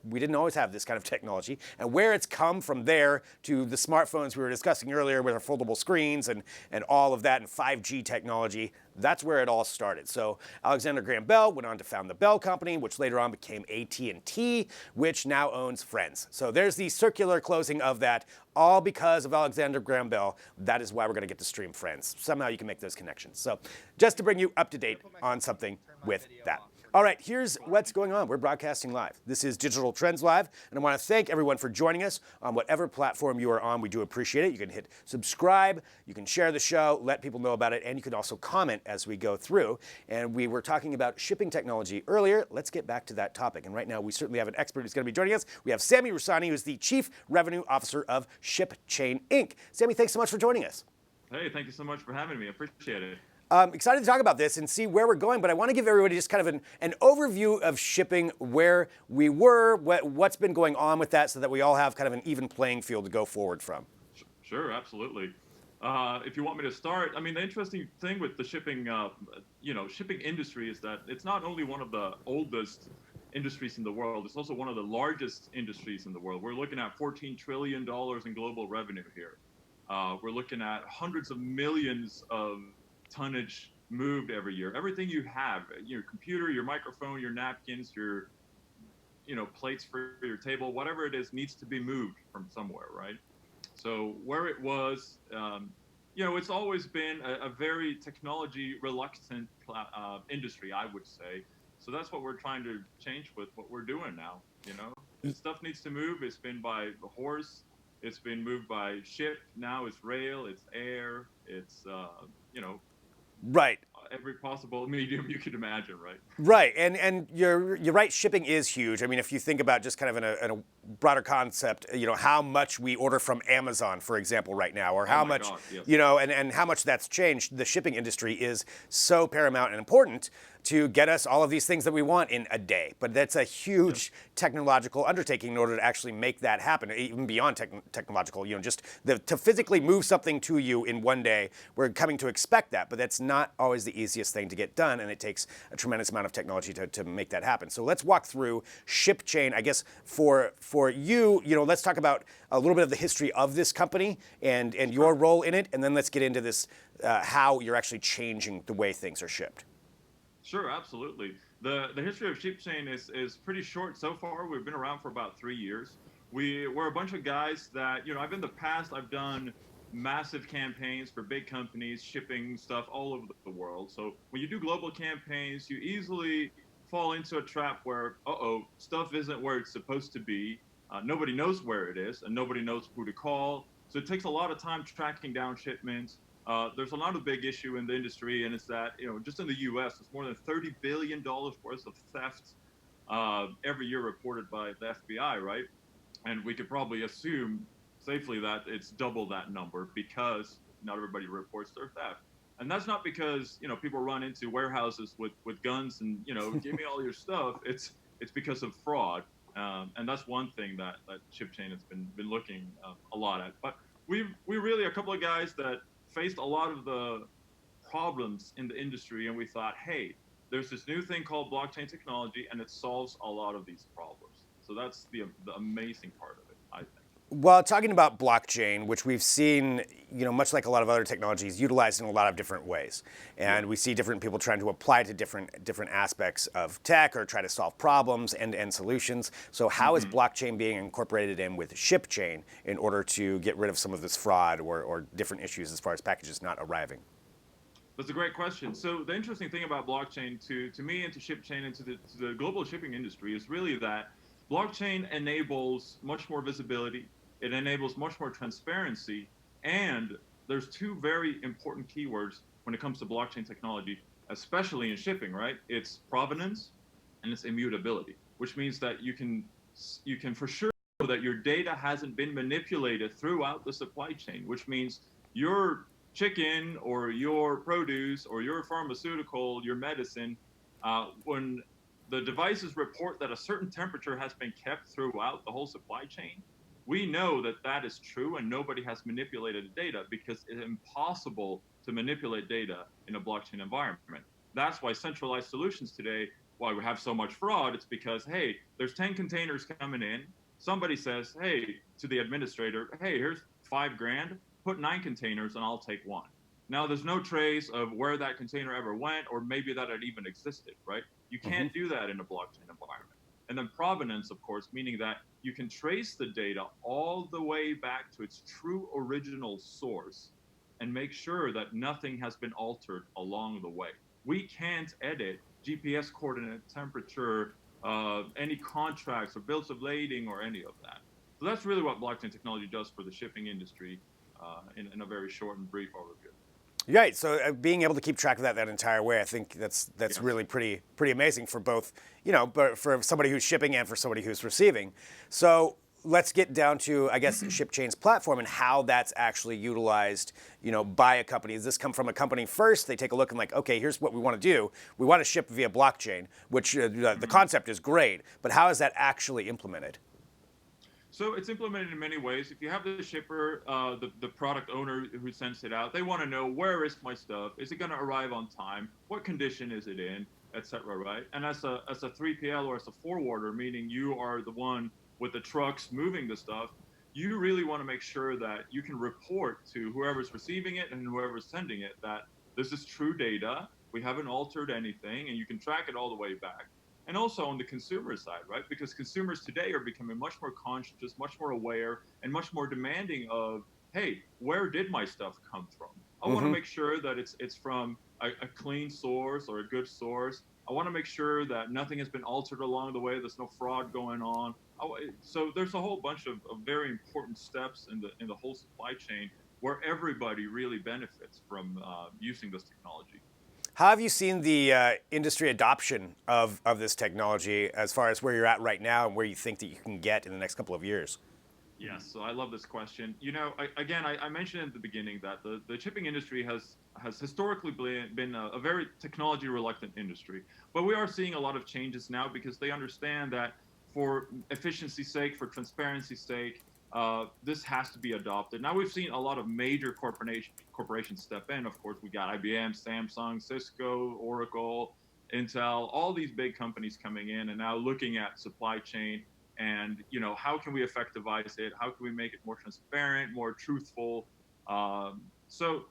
we didn't always have this kind of technology, and where it's come from there to the smartphones we were discussing earlier with our foldable screens and all of that, and 5G technology. That's where it all started. So Alexander Graham Bell went on to found the Bell Company, which later on became AT&T, which now owns Friends. So there's the circular closing of that, all because of Alexander Graham Bell. That is why we're going to get to stream Friends. Somehow you can make those connections. So just to bring you up to date on something with that. All right, here's what's going on. We're broadcasting live. This is Digital Trends Live, and I want to thank everyone for joining us on whatever platform you are on. We do appreciate it. You can hit subscribe, you can share the show, let people know about it, and you can also comment as we go through. And we were talking about shipping technology earlier. Let's get back to that topic. And right now, we certainly have an expert who's going to be joining us. We have Sammy Rusani, who's the Chief Revenue Officer of ShipChain, Inc. Sammy, thanks so much for joining us. Hey, thank you so much for having me. I appreciate it. Excited to talk about this and see where we're going, but I want to give everybody just kind of an overview of shipping, where we were, what's been going on with that, so that we all have kind of an even playing field to go forward from. Sure, absolutely. If you want me to start, I mean, the interesting thing with the shipping, shipping industry is that it's not only one of the oldest industries in the world, it's also one of the largest industries in the world. We're looking at $14 trillion in global revenue here. We're looking at hundreds of millions of tonnage moved every year. Everything you have, your computer, your microphone, your napkins, your plates for your table, whatever it is, needs to be moved from somewhere, right? So where it was, it's always been a very technology reluctant industry, I would say. So that's what we're trying to change with what we're doing now. Stuff needs to move. It's been by the horse, it's been moved by ship, now it's rail, it's air, it's right, every possible medium you could imagine, right? Right, and you're right. Shipping is huge. I mean, if you think about just kind of in a broader concept, how much we order from Amazon, for example, right now, or how much, God, yes. And how much that's changed. The shipping industry is so paramount and important to get us all of these things that we want in a day. But that's a huge technological undertaking in order to actually make that happen, even beyond technological, just to physically move something to you in one day. We're coming to expect that, but that's not always the easiest thing to get done, and it takes a tremendous amount of technology to make that happen. So let's walk through ShipChain. I guess for you, let's talk about a little bit of the history of this company and your role in it, and then let's get into this, how you're actually changing the way things are shipped. Sure, absolutely. The history of ShipChain is pretty short so far. We've been around for about 3 years. We're a bunch of guys that, in the past, I've done massive campaigns for big companies, shipping stuff all over the world. So when you do global campaigns, you easily fall into a trap where, stuff isn't where it's supposed to be. Nobody knows where it is, and nobody knows who to call. So it takes a lot of time tracking down shipments. There's another big issue in the industry, and it's that, just in the U.S., it's more than $30 billion worth of theft every year reported by the FBI, right? And we could probably assume safely that it's double that number because not everybody reports their theft. And that's not because, people run into warehouses with guns and, give me all your stuff. It's because of fraud. And that's one thing that ShipChain has been looking a lot at. But we really a couple of guys that faced a lot of the problems in the industry, and we thought, hey, there's this new thing called blockchain technology, and it solves a lot of these problems. So that's the amazing part of it, I think. Well, talking about blockchain, which we've seen, much like a lot of other technologies, utilized in a lot of different ways, and we see different people trying to apply to different aspects of tech or try to solve problems and solutions. So, how is blockchain being incorporated in with ShipChain in order to get rid of some of this fraud or different issues as far as packages not arriving? That's a great question. So the interesting thing about blockchain to me and to ShipChain and to the global shipping industry is really that blockchain enables much more visibility. It enables much more transparency. And there's two very important keywords when it comes to blockchain technology, especially in shipping, right? It's provenance and it's immutability, which means that you can for sure know that your data hasn't been manipulated throughout the supply chain, which means your chicken or your produce or your pharmaceutical, your medicine, when the devices report that a certain temperature has been kept throughout the whole supply chain, we know that that is true and nobody has manipulated the data because it's impossible to manipulate data in a blockchain environment. That's why centralized solutions today, why we have so much fraud, it's because, hey, there's 10 containers coming in. Somebody says, hey, to the administrator, hey, here's $5,000, put 9 containers and I'll take 1. Now there's no trace of where that container ever went or maybe that it even existed, right? You can't do that in a blockchain environment. And then provenance, of course, meaning that you can trace the data all the way back to its true original source and make sure that nothing has been altered along the way. We can't edit GPS coordinate, temperature, any contracts or bills of lading or any of that. So that's really what blockchain technology does for the shipping industry in a very short and brief overview. Right. So being able to keep track of that entire way, I think that's Yes. really pretty amazing for both, but for somebody who's shipping and for somebody who's receiving. So let's get down to, I guess, ShipChain's platform and how that's actually utilized, by a company. Does this come from a company first? They take a look and like, okay, here's what we want to do. We want to ship via blockchain, which the concept is great, but how is that actually implemented? So it's implemented in many ways. If you have the shipper, the product owner who sends it out, they want to know, where is my stuff? Is it going to arrive on time? What condition is it in, etc. Right? And as a 3PL or as a forwarder, meaning you are the one with the trucks moving the stuff, you really want to make sure that you can report to whoever's receiving it and whoever's sending it that this is true data. We haven't altered anything, and you can track it all the way back. And also on the consumer side, right? Because consumers today are becoming much more conscious, much more aware, and much more demanding of, hey, where did my stuff come from? I want to make sure that it's from a clean source or a good source. I want to make sure that nothing has been altered along the way. There's no fraud going on. So there's a whole bunch of very important steps in the whole supply chain where everybody really benefits from using this technology. How have you seen the industry adoption of this technology as far as where you're at right now and where you think that you can get in the next couple of years? Yes, so I love this question. I mentioned at the beginning that the shipping industry has historically been a very technology reluctant industry, but we are seeing a lot of changes now because they understand that for efficiency's sake, for transparency's sake, this has to be adopted. Now we've seen a lot of major corporations step in. Of course, we got IBM, Samsung, Cisco, Oracle, Intel, all these big companies coming in and now looking at supply chain and how can we effectivize it? How can we make it more transparent, more truthful? So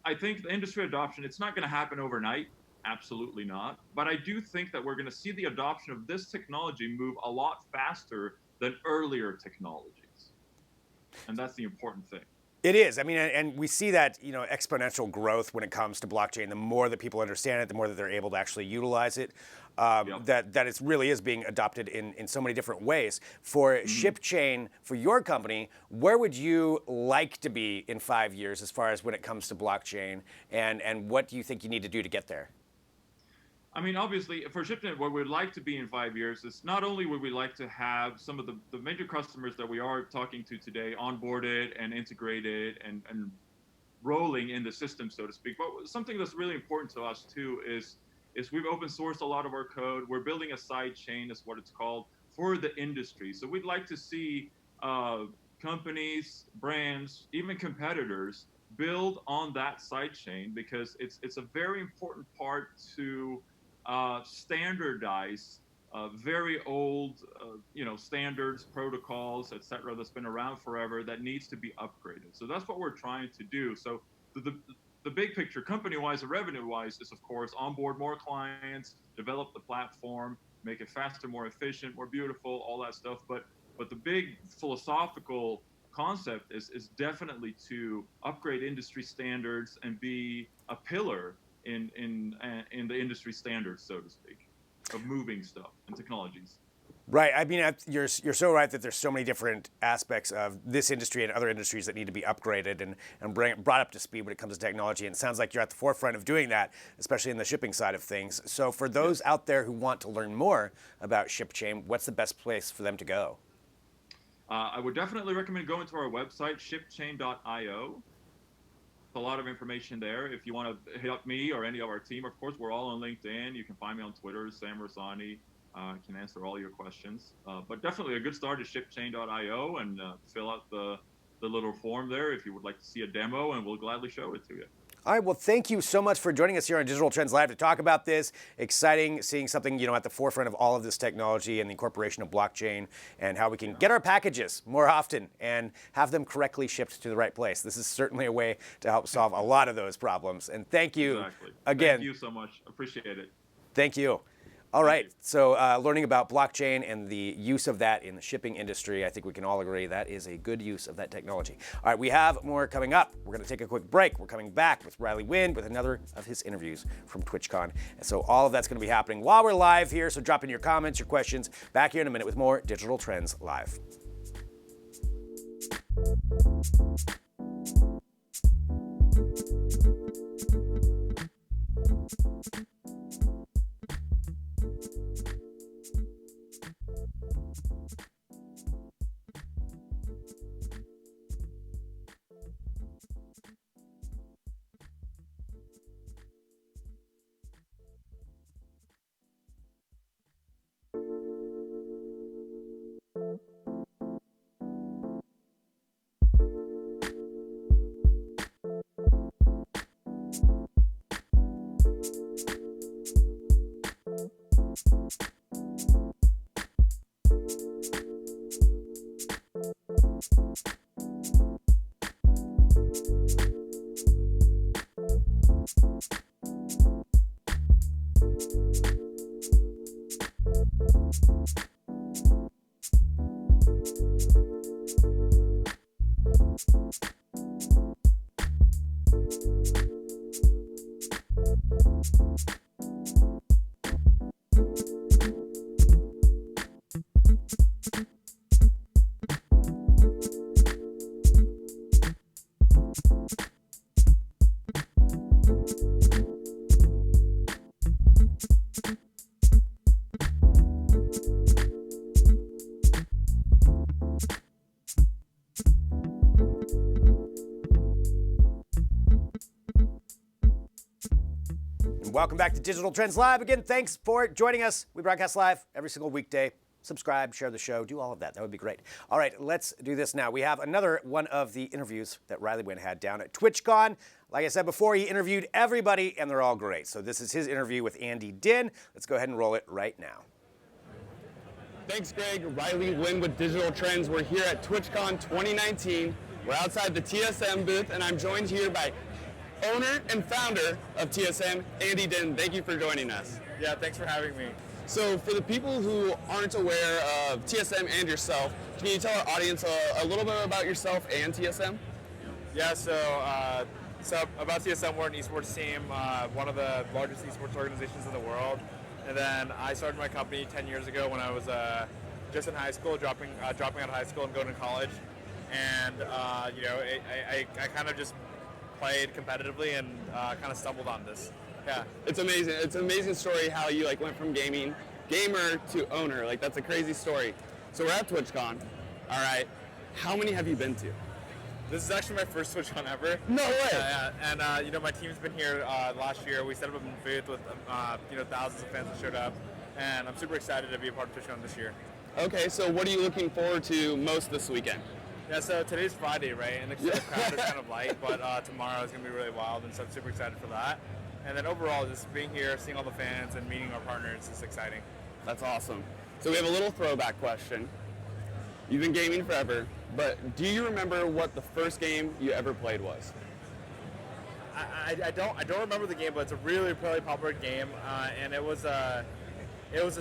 I think the industry adoption, it's not going to happen overnight. Absolutely not. But I do think that we're going to see the adoption of this technology move a lot faster than earlier technologies. And that's the important thing. It is. I mean, and we see that, exponential growth when it comes to blockchain. The more that people understand it, the more that they're able to actually utilize it. That it really is being adopted in so many different ways. For ShipChain, for your company, where would you like to be in 5 years as far as when it comes to blockchain? And what do you think you need to do to get there? I mean, obviously, for ShipChain, where we'd like to be in 5 years is not only would we like to have some of the major customers that we are talking to today onboarded and integrated and rolling in the system, so to speak, but something that's really important to us too is we've open sourced a lot of our code. We're building a side chain, is what it's called, for the industry. So we'd like to see companies, brands, even competitors build on that sidechain, because it's a very important part to standardize very old, standards, protocols, etc., that's been around forever that needs to be upgraded. So that's what we're trying to do. So the big picture, company-wise and revenue-wise, is of course onboard more clients, develop the platform, make it faster, more efficient, more beautiful, all that stuff. But the big philosophical concept is definitely to upgrade industry standards and be a pillar in the industry standards, so to speak, of moving stuff and technologies. Right. I mean, you're so right that there's so many different aspects of this industry and other industries that need to be upgraded and brought up to speed when it comes to technology. And it sounds like you're at the forefront of doing that, especially in the shipping side of things. So for those out there who want to learn more about ShipChain, what's the best place for them to go? I would definitely recommend going to our website, ShipChain.io. A lot of information there. If you want to hit up me or any of our team, of course, we're all on LinkedIn. You can find me on Twitter, Sam Rosani. Can answer all your questions. But definitely a good start is ShipChain.io, and fill out the little form there if you would like to see a demo, and we'll gladly show it to you. All right, well, thank you so much for joining us here on Digital Trends Live to talk about this. Exciting seeing something, at the forefront of all of this technology and the incorporation of blockchain, and how we can get our packages more often and have them correctly shipped to the right place. This is certainly a way to help solve a lot of those problems. And thank you again. Thank you so much. Appreciate it. Thank you. All right, so learning about blockchain and the use of that in the shipping industry, I think we can all agree that is a good use of that technology. All right, we have more coming up. We're going to take a quick break. We're coming back with Riley Wind with another of his interviews from TwitchCon. And so all of that's going to be happening while we're live here, so drop in your comments, your questions. Back here in a minute with more Digital Trends Live. Welcome back to Digital Trends Live. Again, thanks for joining us. We broadcast live every single weekday. Subscribe, share the show, do all of that. That would be great. All right, let's do this now. We have another one of the interviews that Riley Wind had down at TwitchCon. Like I said before, he interviewed everybody, and they're all great. So this is his interview with Andy Dinh. Let's go ahead and roll it right now. Thanks, Greg. Riley Wind with Digital Trends. We're here at TwitchCon 2019. We're outside the TSM booth, and I'm joined here by owner and founder of TSM, Andy Dinh. Thank you for joining us. Yeah, thanks for having me. So for the people who aren't aware of TSM and yourself, can you tell our audience a little bit about yourself and TSM? Yeah, so about TSM, we're an esports team, one of the largest esports organizations in the world. And then I started my company 10 years ago when I was just in high school, dropping out of high school and going to college. And I kind of just played competitively and kind of stumbled on this. Yeah, it's amazing. It's an amazing story how you went from gamer to owner. That's a crazy story. So we're at TwitchCon. All right, how many have you been to? This is actually my first TwitchCon ever. No way. Yeah. And my team's been here last year. We set up a booth with thousands of fans that showed up, and I'm super excited to be a part of TwitchCon this year. Okay, so what are you looking forward to most this weekend? Yeah, so today's Friday, right? And the crowd is kind of light, but tomorrow is going to be really wild, and so I'm super excited for that. And then overall, just being here, seeing all the fans, and meeting our partners is exciting. That's awesome. So we have a little throwback question. You've been gaming forever, but do you remember what the first game you ever played was? I don't remember the game, but it's a really popular game, and it was a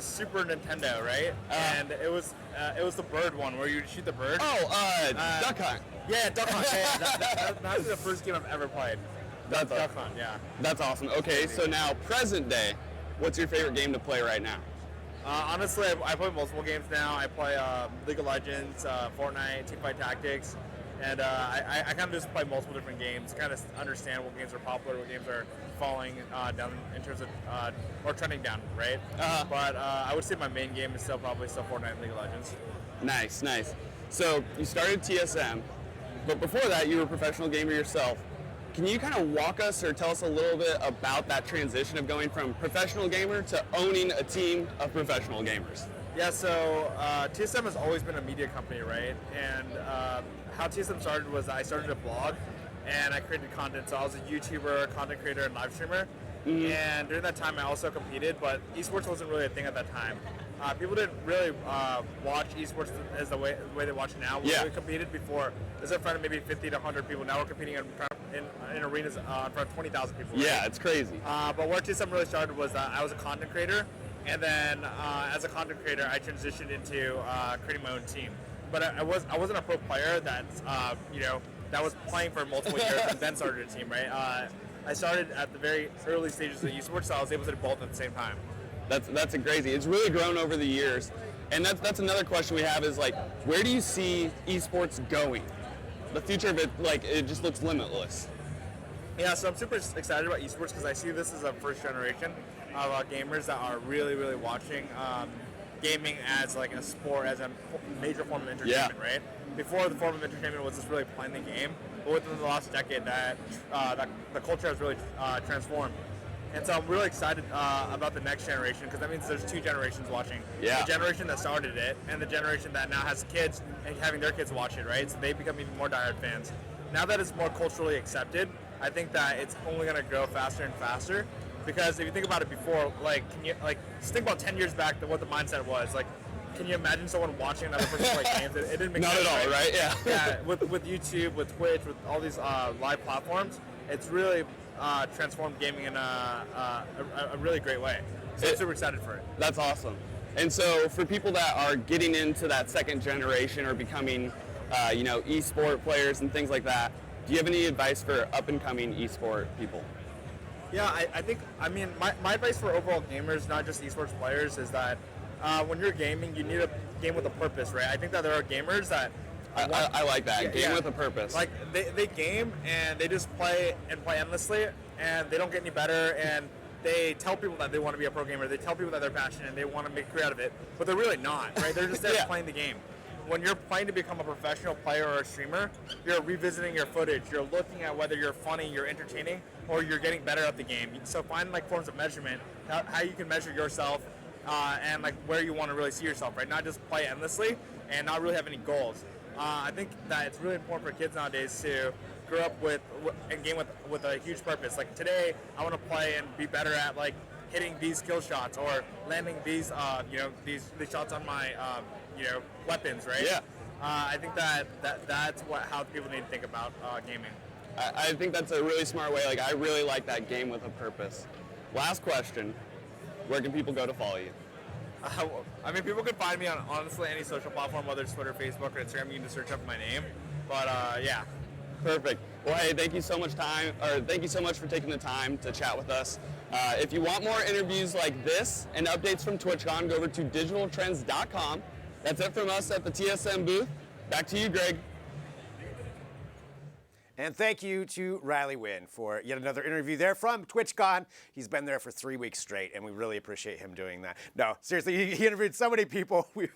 Super Nintendo, right? And it was the bird one where you shoot the bird. Oh, Duck Hunt. Yeah, Duck Hunt. Yeah, that's the first game I've ever played. That's Duck Hunt. Yeah. That's awesome. Okay, so now present day, what's your favorite game to play right now? Honestly, I play multiple games now. I play League of Legends, Fortnite, Teamfight Tactics, and I kind of just play multiple different games, kind of understand what games are popular, what games are falling down in terms of, or trending down, right? But I would say my main game is still Fortnite and League of Legends. Nice, nice. So you started TSM, but before that you were a professional gamer yourself. Can you kind of walk us or tell us a little bit about that transition of going from professional gamer to owning a team of professional gamers? Yeah, so TSM has always been a media company, right? And how TSM started was I started a blog and I created content. So I was a YouTuber, content creator, and live streamer. And during that time I also competed, but esports wasn't really a thing at that time. People didn't really watch esports as the way they watch it now. We really competed before. This is in front of maybe 50 to 100 people. Now we're competing in arenas in front of 20,000 people. Right? Yeah, it's crazy. But where TSM really started was I was a content creator, and then as a content creator, I transitioned into creating my own team. But I wasn't a pro player that that was playing for multiple years and then started a team. Right. I started at the very early stages of esports, so I was able to do both at the same time. That's crazy. It's really grown over the years, and that's another question we have is like, where do you see esports going? The future of it, like, it just looks limitless. Yeah, so I'm super excited about esports because I see this as a first generation of gamers that are really, really watching gaming as like a sport, as a major form of entertainment, right? Before, the form of entertainment was just really playing the game, but within the last decade, that the culture has really transformed. And so I'm really excited about the next generation because that means there's two generations watching. Yeah. The generation that started it and the generation that now has kids and having their kids watch it, right? So they become even more diehard fans. Now that it's more culturally accepted, I think that it's only going to grow faster and faster because if you think about it before, like, just think about 10 years back what the mindset was. Like, can you imagine someone watching another person play games? It didn't make sense. Not at all, right? Yeah. Yeah, with YouTube, with Twitch, with all these live platforms, it's really transformed gaming in a really great way. So I'm super excited for it. That's awesome. And so for people that are getting into that second generation or becoming, e-sport players and things like that, do you have any advice for up-and-coming e-sport people? Yeah, I mean, my advice for overall gamers, not just esports players, is that when you're gaming, you need a game with a purpose, right? I think that there are gamers that I like that. Game with a purpose. Like they game and they just play endlessly and they don't get any better and they tell people that they want to be a pro gamer. They tell people that they're passionate and they want to make a career out of it, but they're really not, right? They're just there playing the game. When you're playing to become a professional player or a streamer, you're revisiting your footage. You're looking at whether you're funny, you're entertaining, or you're getting better at the game. So find like forms of measurement, how you can measure yourself and like where you want to really see yourself, right? Not just play endlessly and not really have any goals. I think that it's really important for kids nowadays to grow up with and game with a huge purpose. Like today, I want to play and be better at like hitting these skill shots or landing these these shots on my weapons, right? Yeah. I think that's how people need to think about gaming. I think that's a really smart way. Like I really like that game with a purpose. Last question: where can people go to follow you? I mean, people can find me on honestly any social platform, whether it's Twitter, Facebook, or Instagram. You can just search up my name. But yeah. Perfect. Well, hey, thank you so much for taking the time to chat with us. If you want more interviews like this and updates from TwitchCon, go over to digitaltrends.com. That's it from us at the TSM booth. Back to you, Greg. And thank you to Riley Wynn for yet another interview there from TwitchCon. He's been there for 3 weeks straight, and we really appreciate him doing that. No, seriously, he interviewed so many people. We've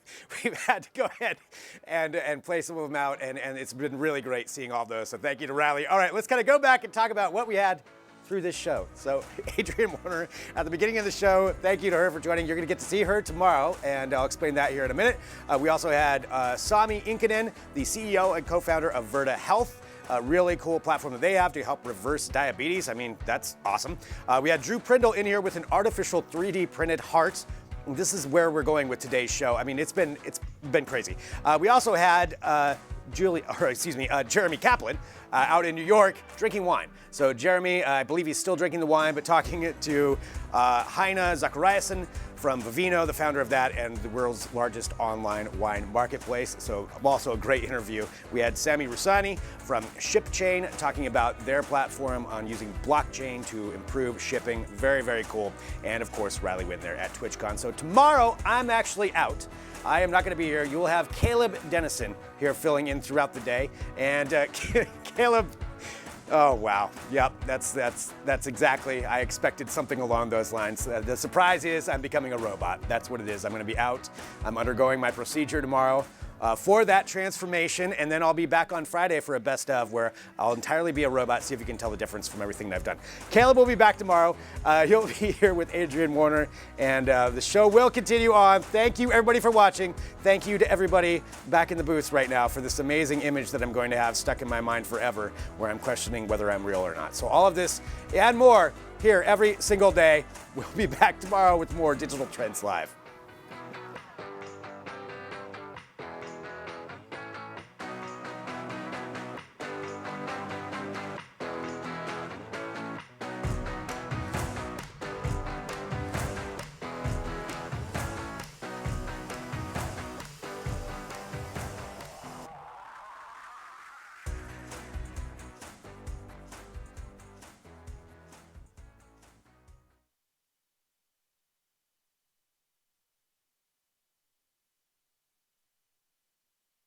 had to go ahead and play some of them out, and it's been really great seeing all those. So thank you to Riley. All right, let's kind of go back and talk about what we had through this show. So Adrienne Warner at the beginning of the show, thank you to her for joining. You're going to get to see her tomorrow, and I'll explain that here in a minute. We also had Sami Inkinen, the CEO and co-founder of Virta Health. A really cool platform that they have to help reverse diabetes. I mean, that's awesome. We had Drew Prindle in here with an artificial 3D printed heart. This is where we're going with today's show. I mean, it's been crazy. We also had Jeremy Kaplan out in New York drinking wine. So Jeremy, I believe he's still drinking the wine, but talking to Heine Zachariasen from Vivino, the founder of that and the world's largest online wine marketplace. So also a great interview. We had Sami Rusani from ShipChain talking about their platform on using blockchain to improve shipping. Very, very cool. And of course, Riley Wynn there at TwitchCon. So tomorrow, I'm actually out. I am not going to be here. You will have Caleb Dennison here filling in throughout the day. And Caleb, oh wow, yep, that's exactly. I expected something along those lines. The surprise is I'm becoming a robot. That's what it is. I'm going to be out. I'm undergoing my procedure tomorrow for that transformation, and then I'll be back on Friday for a best of where I'll entirely be a robot. See if you can tell the difference from everything that I've done. Caleb will be back tomorrow. He'll be here with Adrienne Warner, and the show will continue on. Thank you everybody for watching. Thank you to everybody back in the booths right now for this amazing image that I'm going to have stuck in my mind forever, where I'm questioning whether I'm real or not. So all of this and more here every single day. We'll be back tomorrow with more Digital Trends Live.